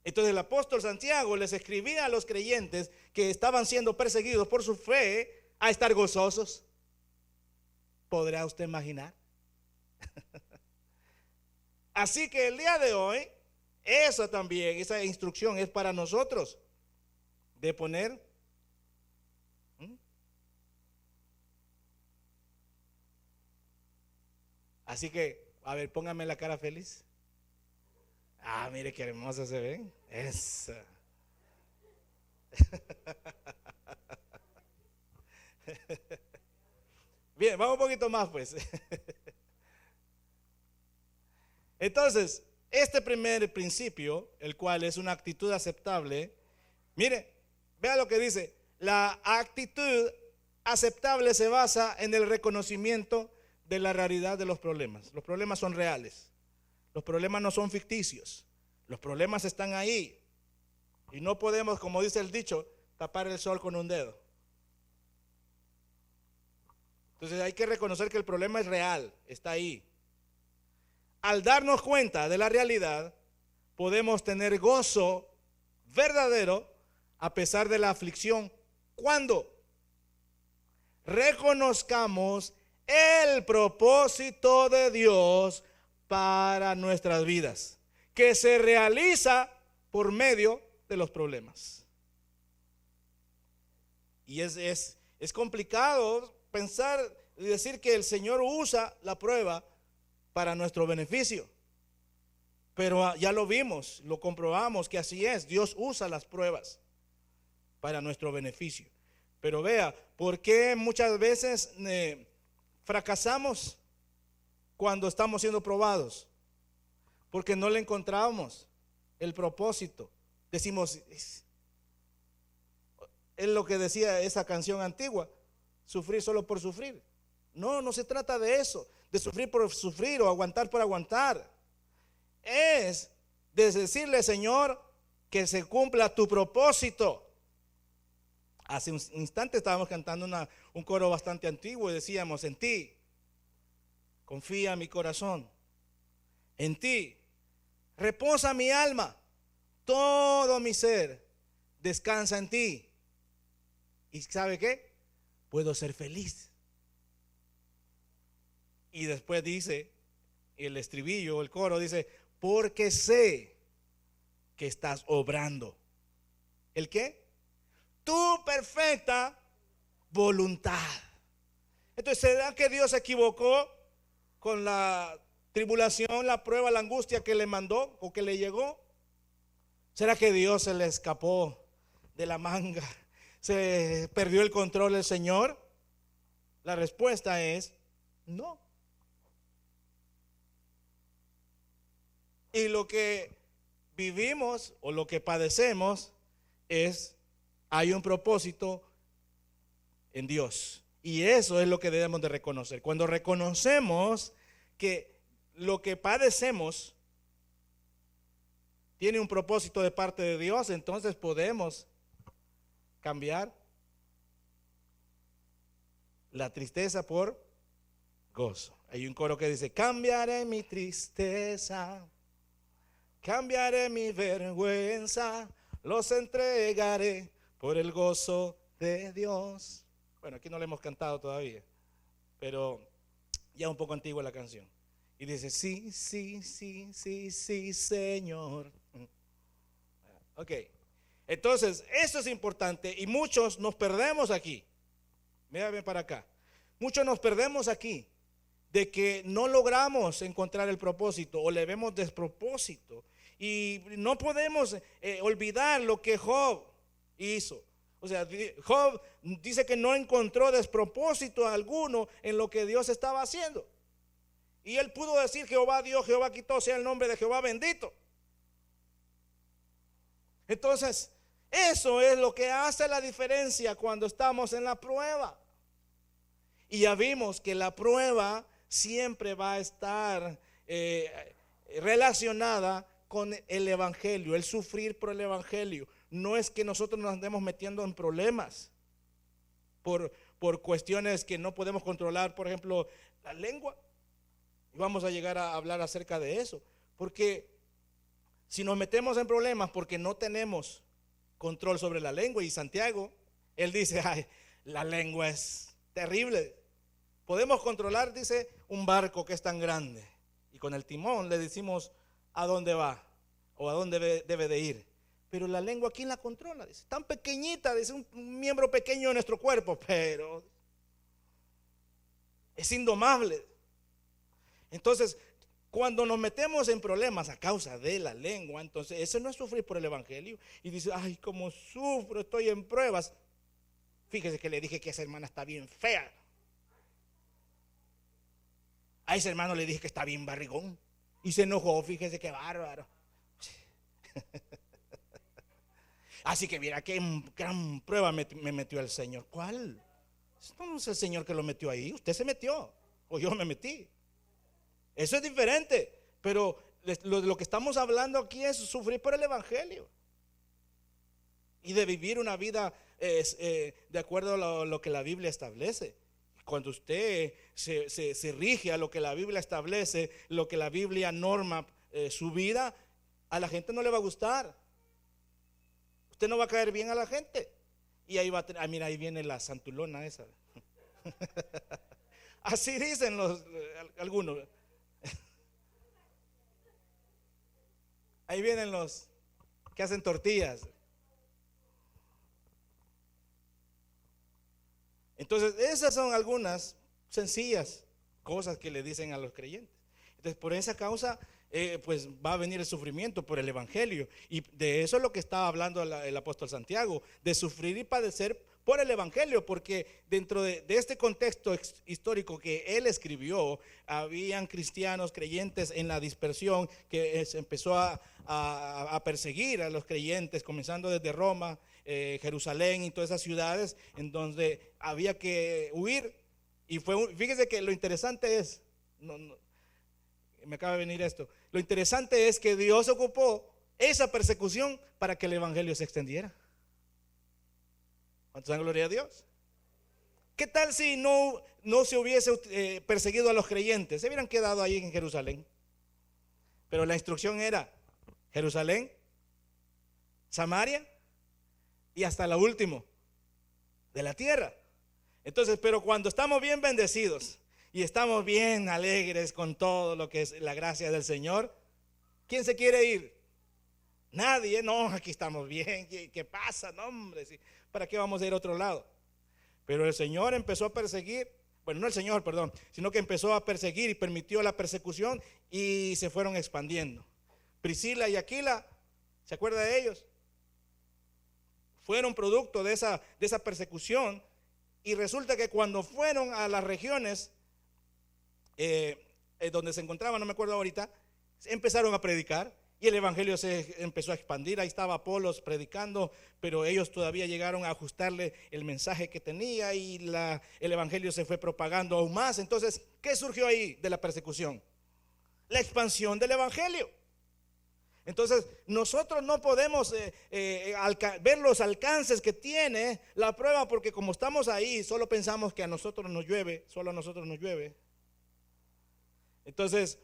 Entonces el apóstol Santiago les escribía a los creyentes que estaban siendo perseguidos por su fe a estar gozosos. ¿Podrá usted imaginar? Así que el día de hoy, eso también, esa instrucción es para nosotros, de poner así que, a ver, póngame la cara feliz. Mire qué hermosa se ven. Esa. Bien, vamos un poquito más pues. Entonces, este primer principio, el cual es una actitud aceptable, mire, vea lo que dice. La actitud aceptable se basa en el reconocimiento de la realidad de los problemas. Los problemas son reales. Los problemas no son ficticios. Los problemas están ahí. Y no podemos, como dice el dicho, tapar el sol con un dedo. Entonces hay que reconocer que el problema es real, está ahí. Al darnos cuenta de la realidad, podemos tener gozo verdadero a pesar de la aflicción. ¿Cuándo? Reconozcamos el propósito de Dios para nuestras vidas, que se realiza por medio de los problemas. Y es complicado pensar y decir que el Señor usa la prueba para nuestro beneficio. Pero ya lo vimos, lo comprobamos que así es. Dios usa las pruebas para nuestro beneficio. Pero vea, ¿por qué muchas veces fracasamos cuando estamos siendo probados? Porque no le encontramos el propósito. Decimos, es lo que decía esa canción antigua, sufrir solo por sufrir. No, no se trata de eso, de sufrir por sufrir o aguantar por aguantar. Es de decirle, Señor, que se cumpla tu propósito. Hace un instante estábamos cantando un coro bastante antiguo y decíamos, en ti confía mi corazón, en ti reposa mi alma, todo mi ser descansa en ti. ¿Y sabe qué? Puedo ser feliz. Y después dice, el estribillo, el coro dice, porque sé que estás obrando. ¿El qué? Tu perfecta voluntad. Entonces, ¿será que Dios se equivocó con la tribulación, la prueba, la angustia que le mandó o que le llegó? ¿Será que Dios se le escapó de la manga? ¿Se perdió el control del Señor? La respuesta es no. Y lo que vivimos o lo que padecemos hay un propósito en Dios. Y eso es lo que debemos de reconocer. Cuando reconocemos que lo que padecemos tiene un propósito de parte de Dios, entonces podemos cambiar la tristeza por gozo. Hay un coro que dice, cambiaré mi tristeza, cambiaré mi vergüenza, los entregaré por el gozo de Dios. Bueno, aquí no le hemos cantado todavía, pero ya un poco antigua la canción. Y dice, sí, sí, sí, sí, sí, Señor. Ok, entonces eso es importante y muchos nos perdemos aquí. Mírame para acá. Muchos nos perdemos aquí de que no logramos encontrar el propósito o le vemos despropósito. Y no podemos olvidar lo que Job hizo. O sea, Job dice que no encontró despropósito alguno en lo que Dios estaba haciendo. Y él pudo decir, Jehová dio, Jehová quitó, sea el nombre de Jehová bendito. Entonces, eso es lo que hace la diferencia cuando estamos en la prueba. Y ya vimos que la prueba siempre va a estar relacionada con el evangelio, el sufrir por el evangelio. No es que nosotros nos andemos metiendo en problemas por cuestiones que no podemos controlar, por ejemplo, la lengua. Y vamos a llegar a hablar acerca de eso, porque si nos metemos en problemas porque no tenemos control sobre la lengua, y Santiago, él dice, ay, la lengua es terrible. Podemos controlar, dice, un barco que es tan grande, y con el timón le decimos a dónde va o a dónde debe de ir. Pero la lengua, ¿quién la controla? Dice, tan pequeñita, dice, un miembro pequeño de nuestro cuerpo, pero es indomable. Entonces, cuando nos metemos en problemas a causa de la lengua, entonces eso no es sufrir por el evangelio. Y dice, ay, cómo sufro, estoy en pruebas. Fíjese que le dije que esa hermana está bien fea. A ese hermano le dije que está bien barrigón y se enojó, fíjese qué bárbaro. Así que mira qué gran prueba me metió el Señor. ¿Cuál? No es el Señor que lo metió ahí, usted se metió o yo me metí. Eso es diferente, pero lo que estamos hablando aquí es sufrir por el evangelio y de vivir una vida de acuerdo a lo que la Biblia establece. Cuando usted se rige a lo que la Biblia establece, lo que la Biblia norma su vida, a la gente no le va a gustar. Usted no va a caer bien a la gente. Y ahí va a mira, ahí viene la santulona esa. Así dicen algunos. Ahí vienen los que hacen tortillas. Entonces, esas son algunas sencillas cosas que le dicen a los creyentes. Entonces, por esa causa, pues va a venir el sufrimiento por el evangelio. Y de eso es lo que estaba hablando el apóstol Santiago, de sufrir y padecer por el evangelio, porque dentro de este contexto histórico que él escribió, habían cristianos creyentes en la dispersión que se empezó a perseguir a los creyentes, comenzando desde Roma, Jerusalén y todas esas ciudades en donde había que huir. Y fíjese que lo interesante es, me acaba de venir esto, lo interesante es que Dios ocupó esa persecución para que el evangelio se extendiera. ¿Cuántos dan gloria a Dios? ¿Qué tal si no se hubiese perseguido a los creyentes? Se hubieran quedado ahí en Jerusalén. Pero la instrucción era Jerusalén, Samaria y hasta lo último de la tierra. Entonces, pero cuando estamos bien bendecidos y estamos bien alegres con todo lo que es la gracia del Señor, ¿quién se quiere ir? Nadie. No, aquí estamos bien. ¿Qué pasa? No, hombre, sí. ¿Para qué vamos a ir a otro lado? Pero el Señor empezó a perseguir, bueno, no el Señor, perdón, sino que empezó a perseguir y permitió la persecución y se fueron expandiendo. Priscila y Aquila, ¿se acuerda de ellos? Fueron producto de esa persecución, y resulta que cuando fueron a las regiones donde se encontraban, no me acuerdo ahorita, empezaron a predicar. Y el evangelio se empezó a expandir. Ahí estaba Apolos predicando, pero ellos todavía llegaron a ajustarle el mensaje que tenía, y el evangelio se fue propagando aún más. Entonces, ¿qué surgió ahí de la persecución? La expansión del evangelio. Entonces, nosotros no podemos ver los alcances que tiene la prueba, porque como estamos ahí, solo pensamos que a nosotros nos llueve, solo a nosotros nos llueve. Entonces,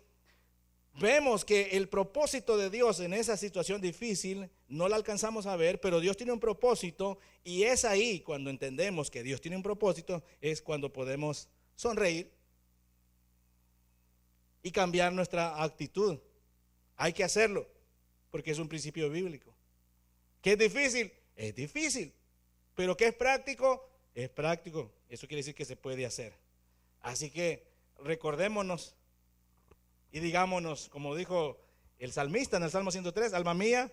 vemos que el propósito de Dios en esa situación difícil no la alcanzamos a ver, pero Dios tiene un propósito, y es ahí cuando entendemos que Dios tiene un propósito, es cuando podemos sonreír y cambiar nuestra actitud. Hay que hacerlo, porque es un principio bíblico. ¿Qué es difícil? Es difícil, pero ¿qué es práctico? Es práctico. Eso quiere decir que se puede hacer. Así que recordémonos y digámonos, como dijo el salmista en el Salmo 103, alma mía,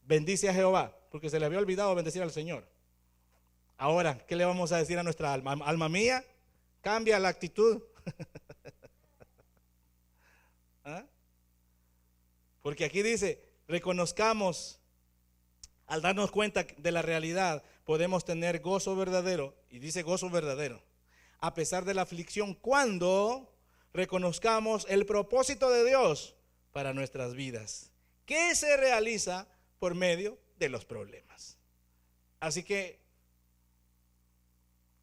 bendice a Jehová, porque se le había olvidado bendecir al Señor. Ahora, ¿qué le vamos a decir a nuestra alma? Alma mía, cambia la actitud. ¿Ah? Porque aquí dice, reconozcamos, al darnos cuenta de la realidad, podemos tener gozo verdadero, y dice gozo verdadero, a pesar de la aflicción, cuando reconozcamos el propósito de Dios para nuestras vidas, que se realiza por medio de los problemas. Así que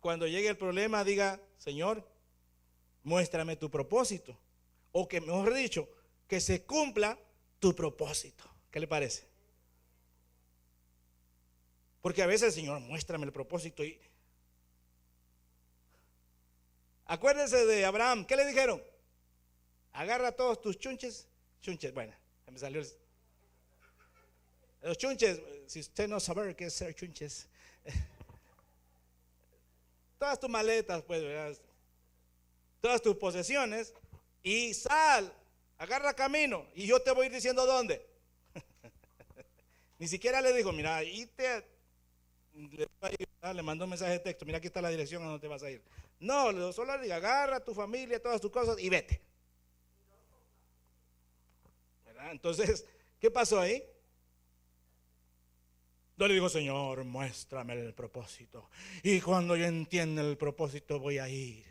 cuando llegue el problema, diga, Señor, muéstrame tu propósito, o que mejor dicho, que se cumpla tu propósito. ¿Qué le parece? Porque a veces, Señor, muéstrame el propósito. Y acuérdense de Abraham. ¿Qué le dijeron? Agarra todos tus chunches. Bueno, me salió los chunches. Si usted no sabe qué es ser chunches, todas tus maletas, pues, ¿verdad? Todas tus posesiones, y sal, agarra camino, y yo te voy a ir diciendo dónde. Ni siquiera le dijo, mira, ahí le mandó un mensaje de texto, mira, aquí está la dirección a donde te vas a ir. No, solo le digo, agarra tu familia, todas tus cosas y vete. ¿Verdad? Entonces, ¿qué pasó ahí? Yo le digo, Señor, muéstrame el propósito, y cuando yo entienda el propósito voy a ir.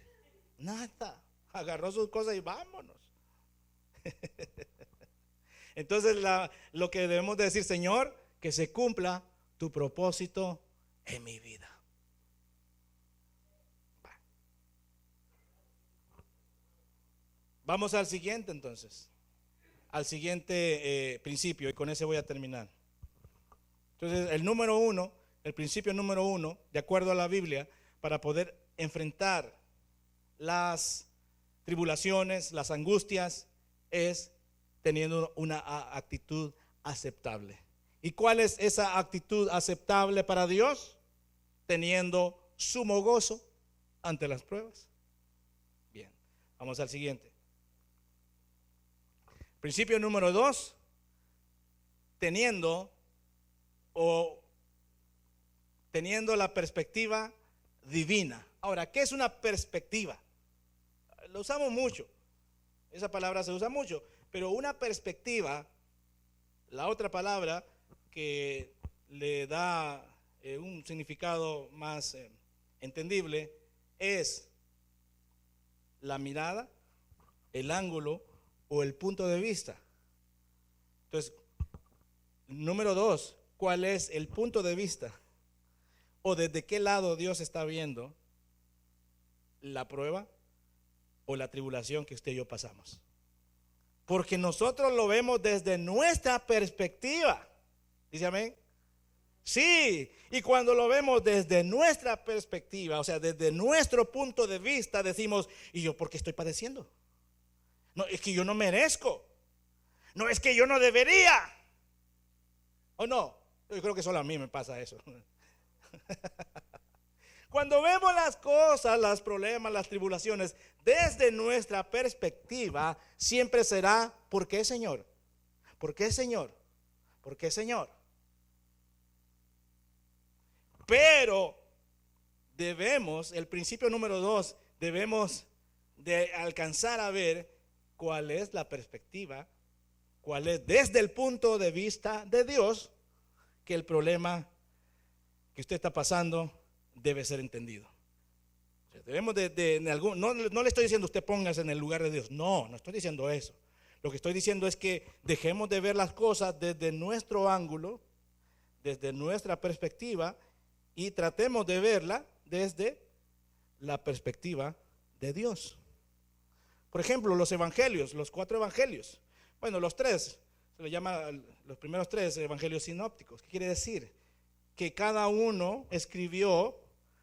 Nada, agarró sus cosas y vámonos. Entonces lo que debemos de decir, Señor, que se cumpla tu propósito en mi vida. Vamos al siguiente entonces, al siguiente principio, y con ese voy a terminar. Entonces el principio número uno, de acuerdo a la Biblia, para poder enfrentar las tribulaciones, las angustias, es teniendo una actitud aceptable. ¿Y cuál es esa actitud aceptable para Dios? Teniendo sumo gozo ante las pruebas. Bien, vamos al siguiente. Principio número 2, teniendo la perspectiva divina. Ahora, ¿qué es una perspectiva? Lo usamos mucho, esa palabra se usa mucho, pero una perspectiva, la otra palabra que le da un significado más entendible, es la mirada, el ángulo o el punto de vista. Entonces, número 2, ¿cuál es el punto de vista? O desde qué lado Dios está viendo la prueba o la tribulación que usted y yo pasamos. Porque nosotros lo vemos desde nuestra perspectiva. ¿Dice amén? Sí, y cuando lo vemos desde nuestra perspectiva, o sea, desde nuestro punto de vista, decimos, ¿y yo por qué estoy padeciendo? No, es que yo no merezco. No, es que yo no debería. ¿O no? Yo creo que solo a mí me pasa eso. Cuando vemos las cosas, los problemas, las tribulaciones, desde nuestra perspectiva, siempre será, ¿por qué, Señor? ¿Por qué, Señor? ¿Por qué, Señor? Pero debemos, el principio número 2, debemos de alcanzar a ver cuál es la perspectiva, cuál es desde el punto de vista de Dios, que el problema que usted está pasando debe ser entendido. O sea, debemos no le estoy diciendo usted póngase en el lugar de Dios, no estoy diciendo eso. Lo que estoy diciendo es que dejemos de ver las cosas desde nuestro ángulo, desde nuestra perspectiva, y tratemos de verla desde la perspectiva de Dios. Por ejemplo, los evangelios, los 4 evangelios, bueno, los 3, se le llama los primeros 3 evangelios sinópticos. ¿Qué quiere decir? Que cada uno escribió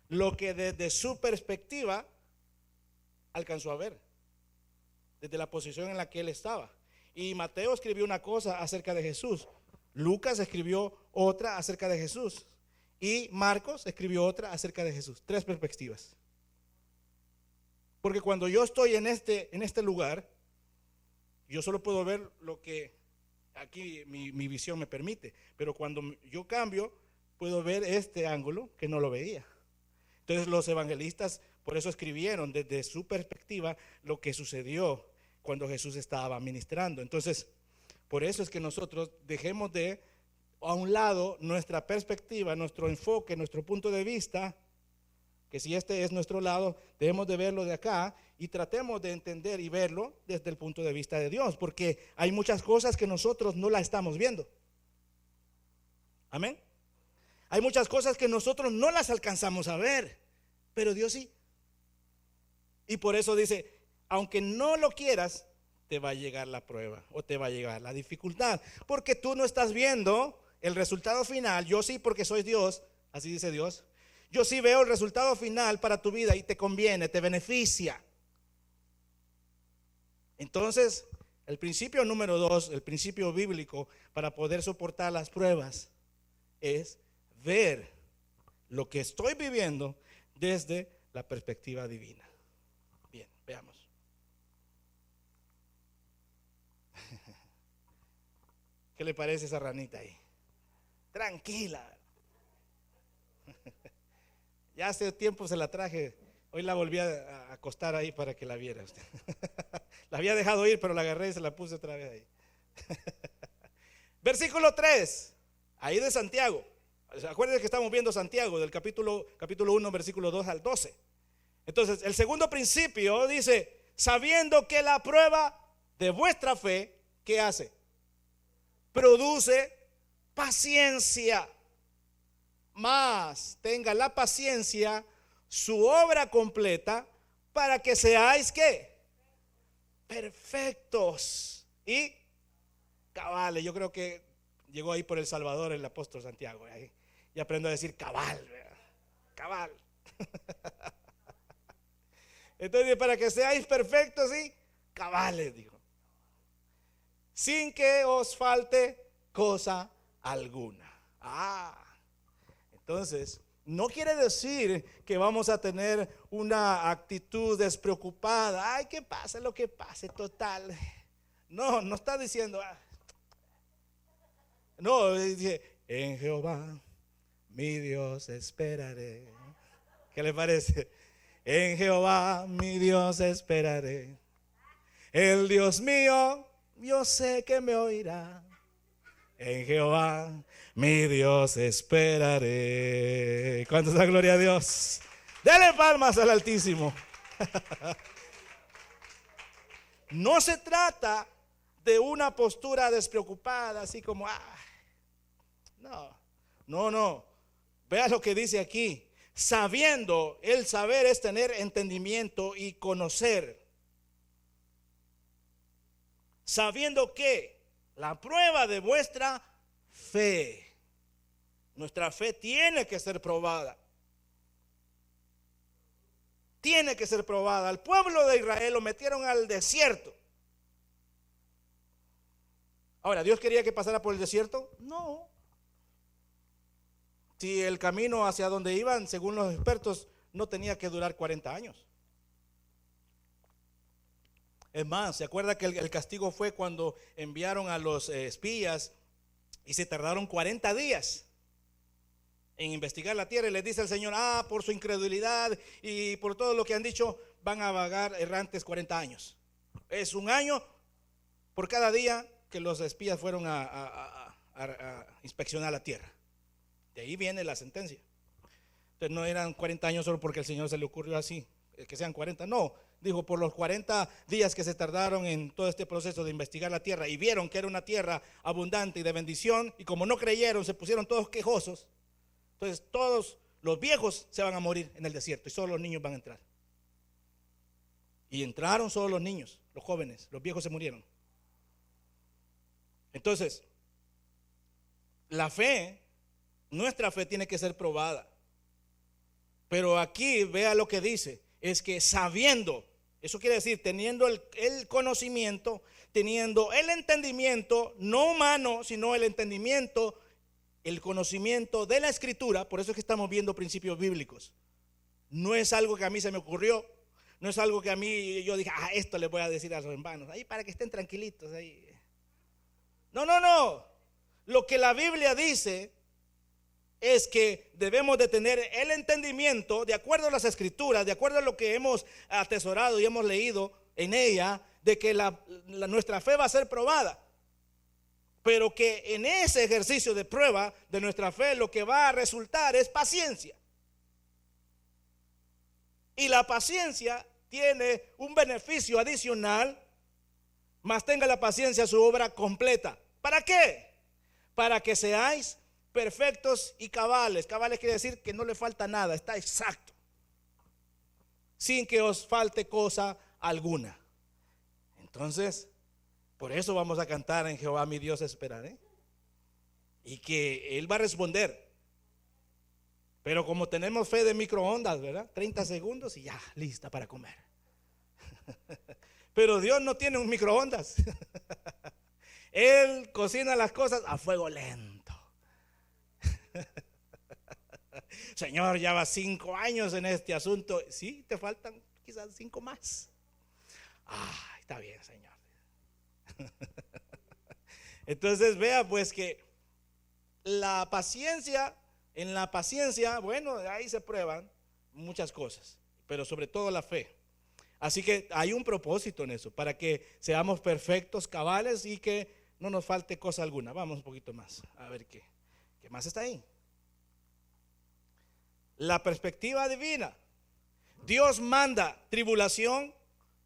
lo que desde su perspectiva alcanzó a ver, desde la posición en la que él estaba. Y Mateo escribió una cosa acerca de Jesús, Lucas escribió otra acerca de Jesús, y Marcos escribió otra acerca de Jesús. 3 perspectivas. Porque cuando yo estoy en este lugar, yo solo puedo ver lo que aquí mi visión me permite. Pero cuando yo cambio, puedo ver este ángulo que no lo veía. Entonces los evangelistas por eso escribieron desde su perspectiva lo que sucedió cuando Jesús estaba ministrando. Entonces, por eso es que nosotros dejemos de a un lado nuestra perspectiva, nuestro enfoque, nuestro punto de vista, que si este es nuestro lado, debemos de verlo de acá y tratemos de entender y verlo desde el punto de vista de Dios, porque hay muchas cosas que nosotros no las estamos viendo. Amén. Hay muchas cosas que nosotros no las alcanzamos a ver, pero Dios sí. Y por eso dice, aunque no lo quieras, te va a llegar la prueba o te va a llegar la dificultad, porque tú no estás viendo el resultado final. Yo sí, porque soy Dios, así dice Dios. Yo sí veo el resultado final para tu vida y te conviene, te beneficia. Entonces, el principio número 2, el principio bíblico para poder soportar las pruebas es ver lo que estoy viviendo desde la perspectiva divina. Bien, veamos. ¿Qué le parece esa ranita ahí? Tranquila. Ya hace tiempo se la traje. Hoy la volví a acostar ahí para que la viera usted. La había dejado ir, pero la agarré y se la puse otra vez ahí. Versículo 3, ahí de Santiago. Acuérdense que estamos viendo Santiago del capítulo 1, versículo 2 al 12. Entonces, el segundo principio dice, sabiendo que la prueba de vuestra fe, ¿qué hace? Produce paciencia. Más tenga la paciencia su obra completa para que seáis ¿qué? Perfectos y cabales. Yo creo que llegó ahí por El Salvador el apóstol Santiago ahí, y aprendió a decir cabal, ¿verdad? Cabal. Entonces, para que seáis perfectos y cabales, dijo, sin que os falte cosa alguna. Entonces No quiere decir que vamos a tener una actitud despreocupada. Ay, que pase lo que pase, total. No, no está diciendo. No, dice, en Jehová mi Dios esperaré. ¿Qué le parece? En Jehová mi Dios esperaré. El Dios mío, yo sé que me oirá. En Jehová mi Dios esperaré. ¿Cuántos da gloria a Dios? Dele palmas al Altísimo. No se trata de una postura despreocupada, así como, no. Vea lo que dice aquí. Sabiendo, el saber es tener entendimiento y conocer. Sabiendo que la prueba de vuestra fe, nuestra fe tiene que ser probada. Tiene que ser probada. Al pueblo de Israel lo metieron al desierto. Ahora, ¿Dios quería que pasara por el desierto? No. Si el camino hacia donde iban, según los expertos, no tenía que durar 40 años. Es más, ¿se acuerda que el castigo fue cuando enviaron a los espías y se tardaron 40 días en investigar la tierra? Y les dice el Señor, por su incredulidad y por todo lo que han dicho, van a vagar errantes 40 años. Es un año por cada día que los espías fueron a inspeccionar la tierra. De ahí viene la sentencia. Entonces no eran 40 años solo porque el Señor se le ocurrió así, que sean 40, no. Dijo, por los 40 días que se tardaron en todo este proceso de investigar la tierra y vieron que era una tierra abundante y de bendición, y como no creyeron, se pusieron todos quejosos. Entonces todos los viejos se van a morir en el desierto y solo los niños van a entrar. Y entraron solo los niños, los jóvenes, los viejos se murieron. Entonces, la fe, nuestra fe tiene que ser probada. Pero aquí vea lo que dice, es que sabiendo, eso quiere decir teniendo el conocimiento, teniendo el entendimiento, no humano, sino el entendimiento, el conocimiento de la Escritura. Por eso es que estamos viendo principios bíblicos. No es algo que a mí se me ocurrió, no es algo que a mí yo dije, esto les voy a decir a los hermanos, ahí para que estén tranquilitos ahí. No. Lo que la Biblia dice es que debemos de tener el entendimiento de acuerdo a las Escrituras, de acuerdo a lo que hemos atesorado y hemos leído en ella, de que nuestra fe va a ser probada. Pero que en ese ejercicio de prueba de nuestra fe lo que va a resultar es paciencia. Y la paciencia tiene un beneficio adicional, mas tenga la paciencia su obra completa. ¿Para qué? Para que seáis perfectos y cabales. Cabales quiere decir que no le falta nada, está exacto, sin que os falte cosa alguna. Entonces, por eso vamos a cantar en Jehová mi Dios esperaré, y que Él va a responder. Pero como tenemos fe de microondas, ¿verdad? 30 segundos y ya, lista para comer. Pero Dios no tiene un microondas. Él cocina las cosas a fuego lento. Señor, ya va 5 años en este asunto. Sí, te faltan quizás 5 más. Está bien, Señor. Entonces vea pues que la paciencia, en la paciencia, bueno, ahí se prueban muchas cosas, pero sobre todo la fe. Así que hay un propósito en eso, para que seamos perfectos, cabales, y que no nos falte cosa alguna. Vamos un poquito más, a ver qué más está ahí. La perspectiva divina. Dios manda tribulación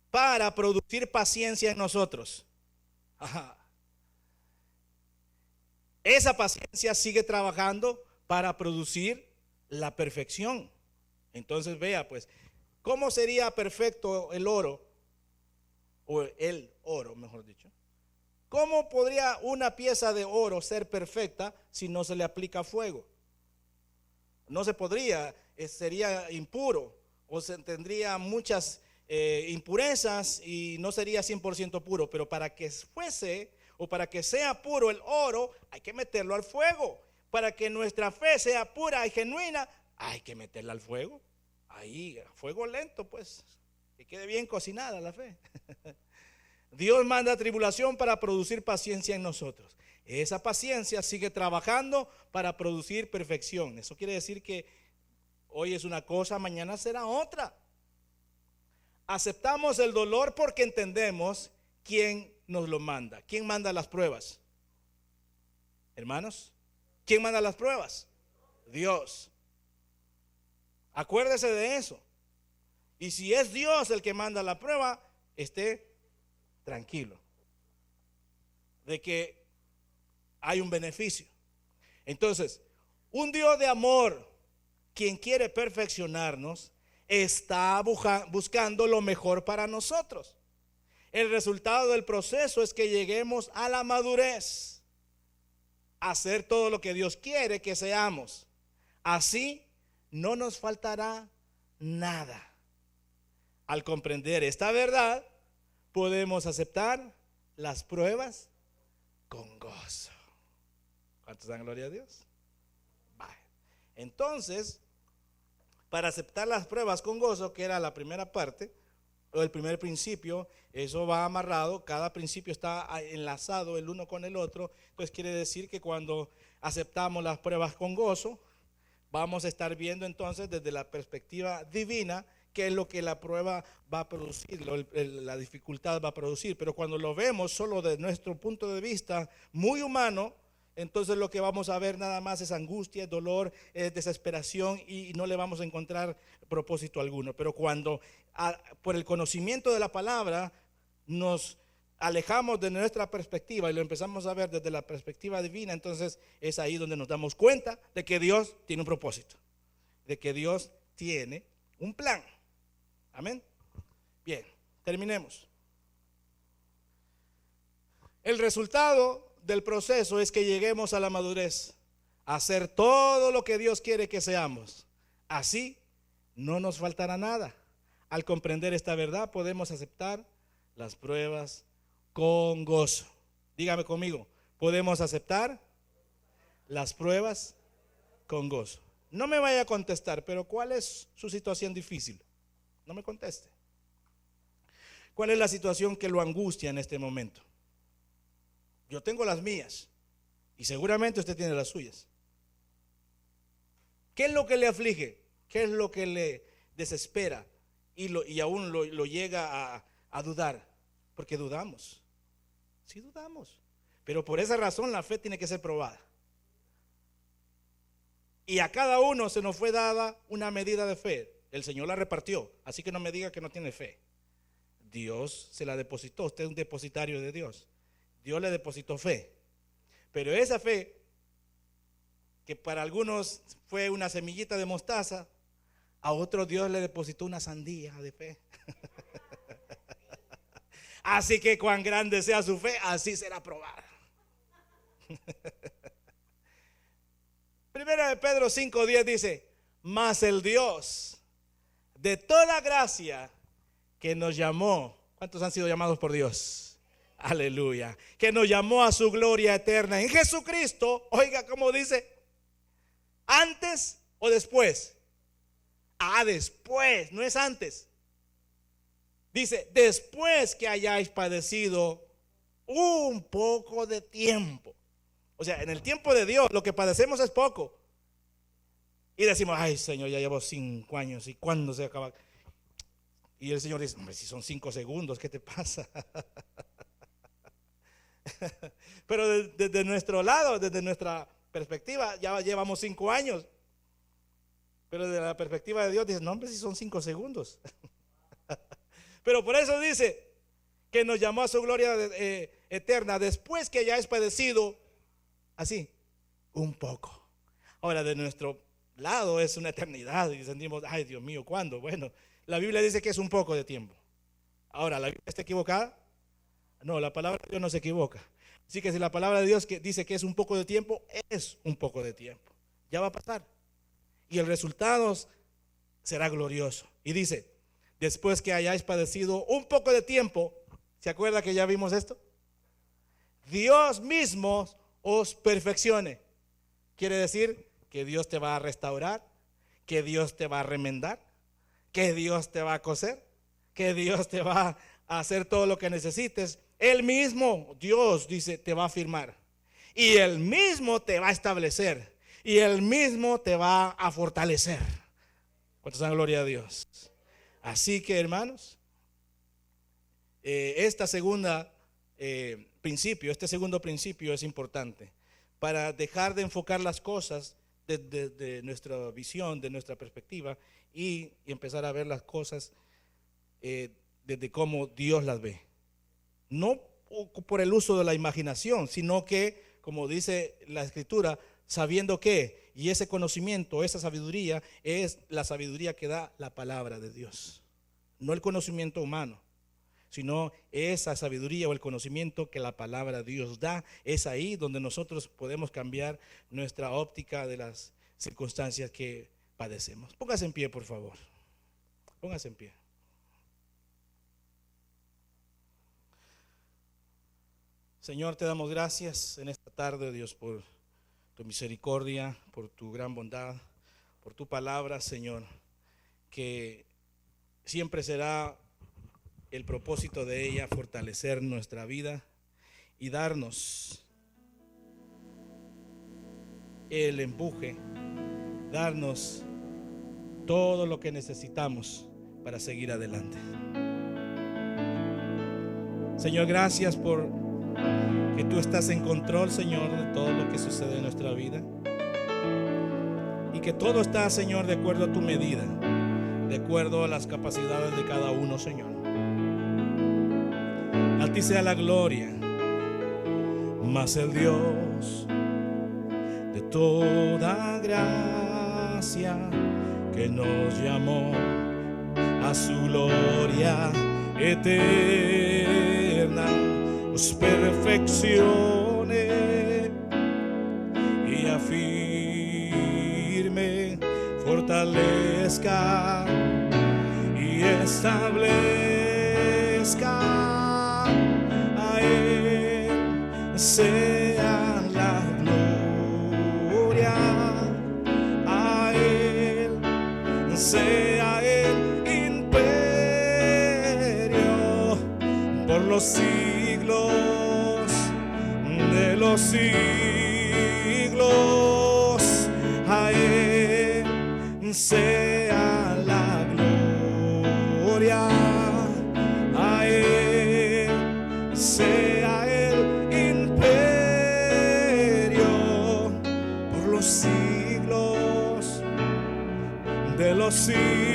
para producir paciencia en nosotros. Esa paciencia sigue trabajando para producir la perfección. Entonces vea pues, ¿cómo sería perfecto el oro? O el oro, mejor dicho. ¿Cómo podría una pieza de oro ser perfecta si no se le aplica fuego? No se podría, sería impuro, o tendría muchas impurezas y no sería 100% puro. Pero para que fuese, o para que sea puro el oro, hay que meterlo al fuego. Para que nuestra fe sea pura y genuina, hay que meterla al fuego. Ahí, a fuego lento, pues, que quede bien cocinada la fe. Dios manda tribulación para producir paciencia en nosotros. Esa paciencia sigue trabajando para producir perfección. Eso quiere decir que hoy es una cosa, mañana será otra. Aceptamos el dolor porque entendemos quién nos lo manda. ¿Quién manda las pruebas? Hermanos, ¿quién manda las pruebas? Dios. Acuérdese de eso. Y si es Dios el que manda la prueba, esté tranquilo de que hay un beneficio. Entonces, un Dios de amor, quien quiere perfeccionarnos, está buscando lo mejor para nosotros. El resultado del proceso es que lleguemos a la madurez, a hacer todo lo que Dios quiere que seamos. Así no nos faltará nada. Al comprender esta verdad, podemos aceptar las pruebas con gozo. ¿Cuántos dan gloria a Dios? Vale. Entonces, para aceptar las pruebas con gozo, que era la primera parte, o el primer principio, eso va amarrado, cada principio está enlazado el uno con el otro. Entonces quiere decir que cuando aceptamos las pruebas con gozo, vamos a estar viendo entonces desde la perspectiva divina qué es lo que la prueba va a producir, la dificultad va a producir. Pero cuando lo vemos solo desde nuestro punto de vista muy humano, entonces lo que vamos a ver nada más es angustia, dolor, desesperación, y no le vamos a encontrar propósito alguno. Pero cuando por el conocimiento de la palabra nos alejamos de nuestra perspectiva y lo empezamos a ver desde la perspectiva divina, entonces es ahí donde nos damos cuenta de que Dios tiene un propósito, de que Dios tiene un plan. Amén. Bien, terminemos. El resultado del proceso es que lleguemos a la madurez, a hacer todo lo que Dios quiere que seamos. Así no nos faltará nada. Al comprender esta verdad, podemos aceptar las pruebas con gozo. Dígame conmigo, podemos aceptar las pruebas con gozo. No me vaya a contestar, pero ¿cuál es su situación difícil? No me conteste. ¿Cuál es la situación que lo angustia en este momento? Yo tengo las mías y seguramente usted tiene las suyas. ¿Qué es lo que le aflige? ¿Qué es lo que le desespera y aún lo llega a dudar? Porque dudamos. Sí dudamos. Pero por esa razón la fe tiene que ser probada. Y a cada uno se nos fue dada una medida de fe. El Señor la repartió. Así que no me diga que no tiene fe. Dios se la depositó. Usted es un depositario de Dios. Dios le depositó fe. Pero esa fe, que para algunos fue una semillita de mostaza, a otros Dios le depositó una sandía de fe. Así que cuán grande sea su fe, así será probada. Primera de Pedro 5:10 dice: mas el Dios de toda gracia que nos llamó. ¿Cuántos han sido llamados por Dios? Aleluya. Que nos llamó a su gloria eterna en Jesucristo. Oiga cómo dice: ¿antes o después? Después, no es antes. Dice: después que hayáis padecido un poco de tiempo. O sea, en el tiempo de Dios lo que padecemos es poco. Y decimos: ay Señor, ya llevo 5 años, ¿y cuándo se acaba? Y el Señor dice: hombre, si son 5 segundos, ¿qué te pasa? Pero desde nuestro lado, desde nuestra perspectiva, ya llevamos 5 años. Pero desde la perspectiva de Dios dice: no, hombre, si son 5 segundos. Pero por eso dice que nos llamó a su gloria eterna, después que hayáis padecido así un poco. Ahora, de nuestro lado es una eternidad y sentimos: ay Dios mío, ¿cuándo? Bueno, la Biblia dice que es un poco de tiempo. Ahora, ¿la Biblia está equivocada? No, la palabra de Dios no se equivoca. Así que si la palabra de Dios dice que es un poco de tiempo, es un poco de tiempo. Ya va a pasar. Y el resultado será glorioso. Y dice: después que hayáis padecido un poco de tiempo, ¿se acuerda que ya vimos esto? Dios mismo os perfeccione. Quiere decir que Dios te va a restaurar, que Dios te va a remendar, que Dios te va a coser, que Dios te va a hacer todo lo que necesites. Él mismo, Dios dice, te va a firmar. Y Él mismo te va a establecer. Y Él mismo te va a fortalecer. ¿Cuántos dan gloria a Dios? Así que, hermanos, este segundo principio es importante para dejar de enfocar las cosas de nuestra visión, de nuestra perspectiva, y empezar a ver las cosas desde cómo Dios las ve. No por el uso de la imaginación, sino que, como dice la Escritura, sabiendo que, y ese conocimiento, esa sabiduría, es la sabiduría que da la palabra de Dios. No el conocimiento humano, sino esa sabiduría o el conocimiento que la palabra de Dios da. Es ahí donde nosotros podemos cambiar nuestra óptica de las circunstancias que padecemos. Póngase en pie, por favor. Póngase en pie. Señor, te damos gracias en esta tarde, Dios, por tu misericordia, por tu gran bondad, por tu palabra, Señor, que siempre será el propósito de ella fortalecer nuestra vida y darnos el empuje, darnos todo lo que necesitamos para seguir adelante. Señor, gracias por que tú estás en control, Señor, de todo lo que sucede en nuestra vida, y que todo está, Señor, de acuerdo a tu medida, de acuerdo a las capacidades de cada uno, Señor. A ti sea la gloria, mas el Dios de toda gracia, que nos llamó a su gloria eterna, os perfeccione y afirme, fortalezca y establezca. A Él sea la gloria, a Él sea el imperio por los siglos de los siglos. A Él sea la gloria, a Él sea el imperio por los siglos de los siglos.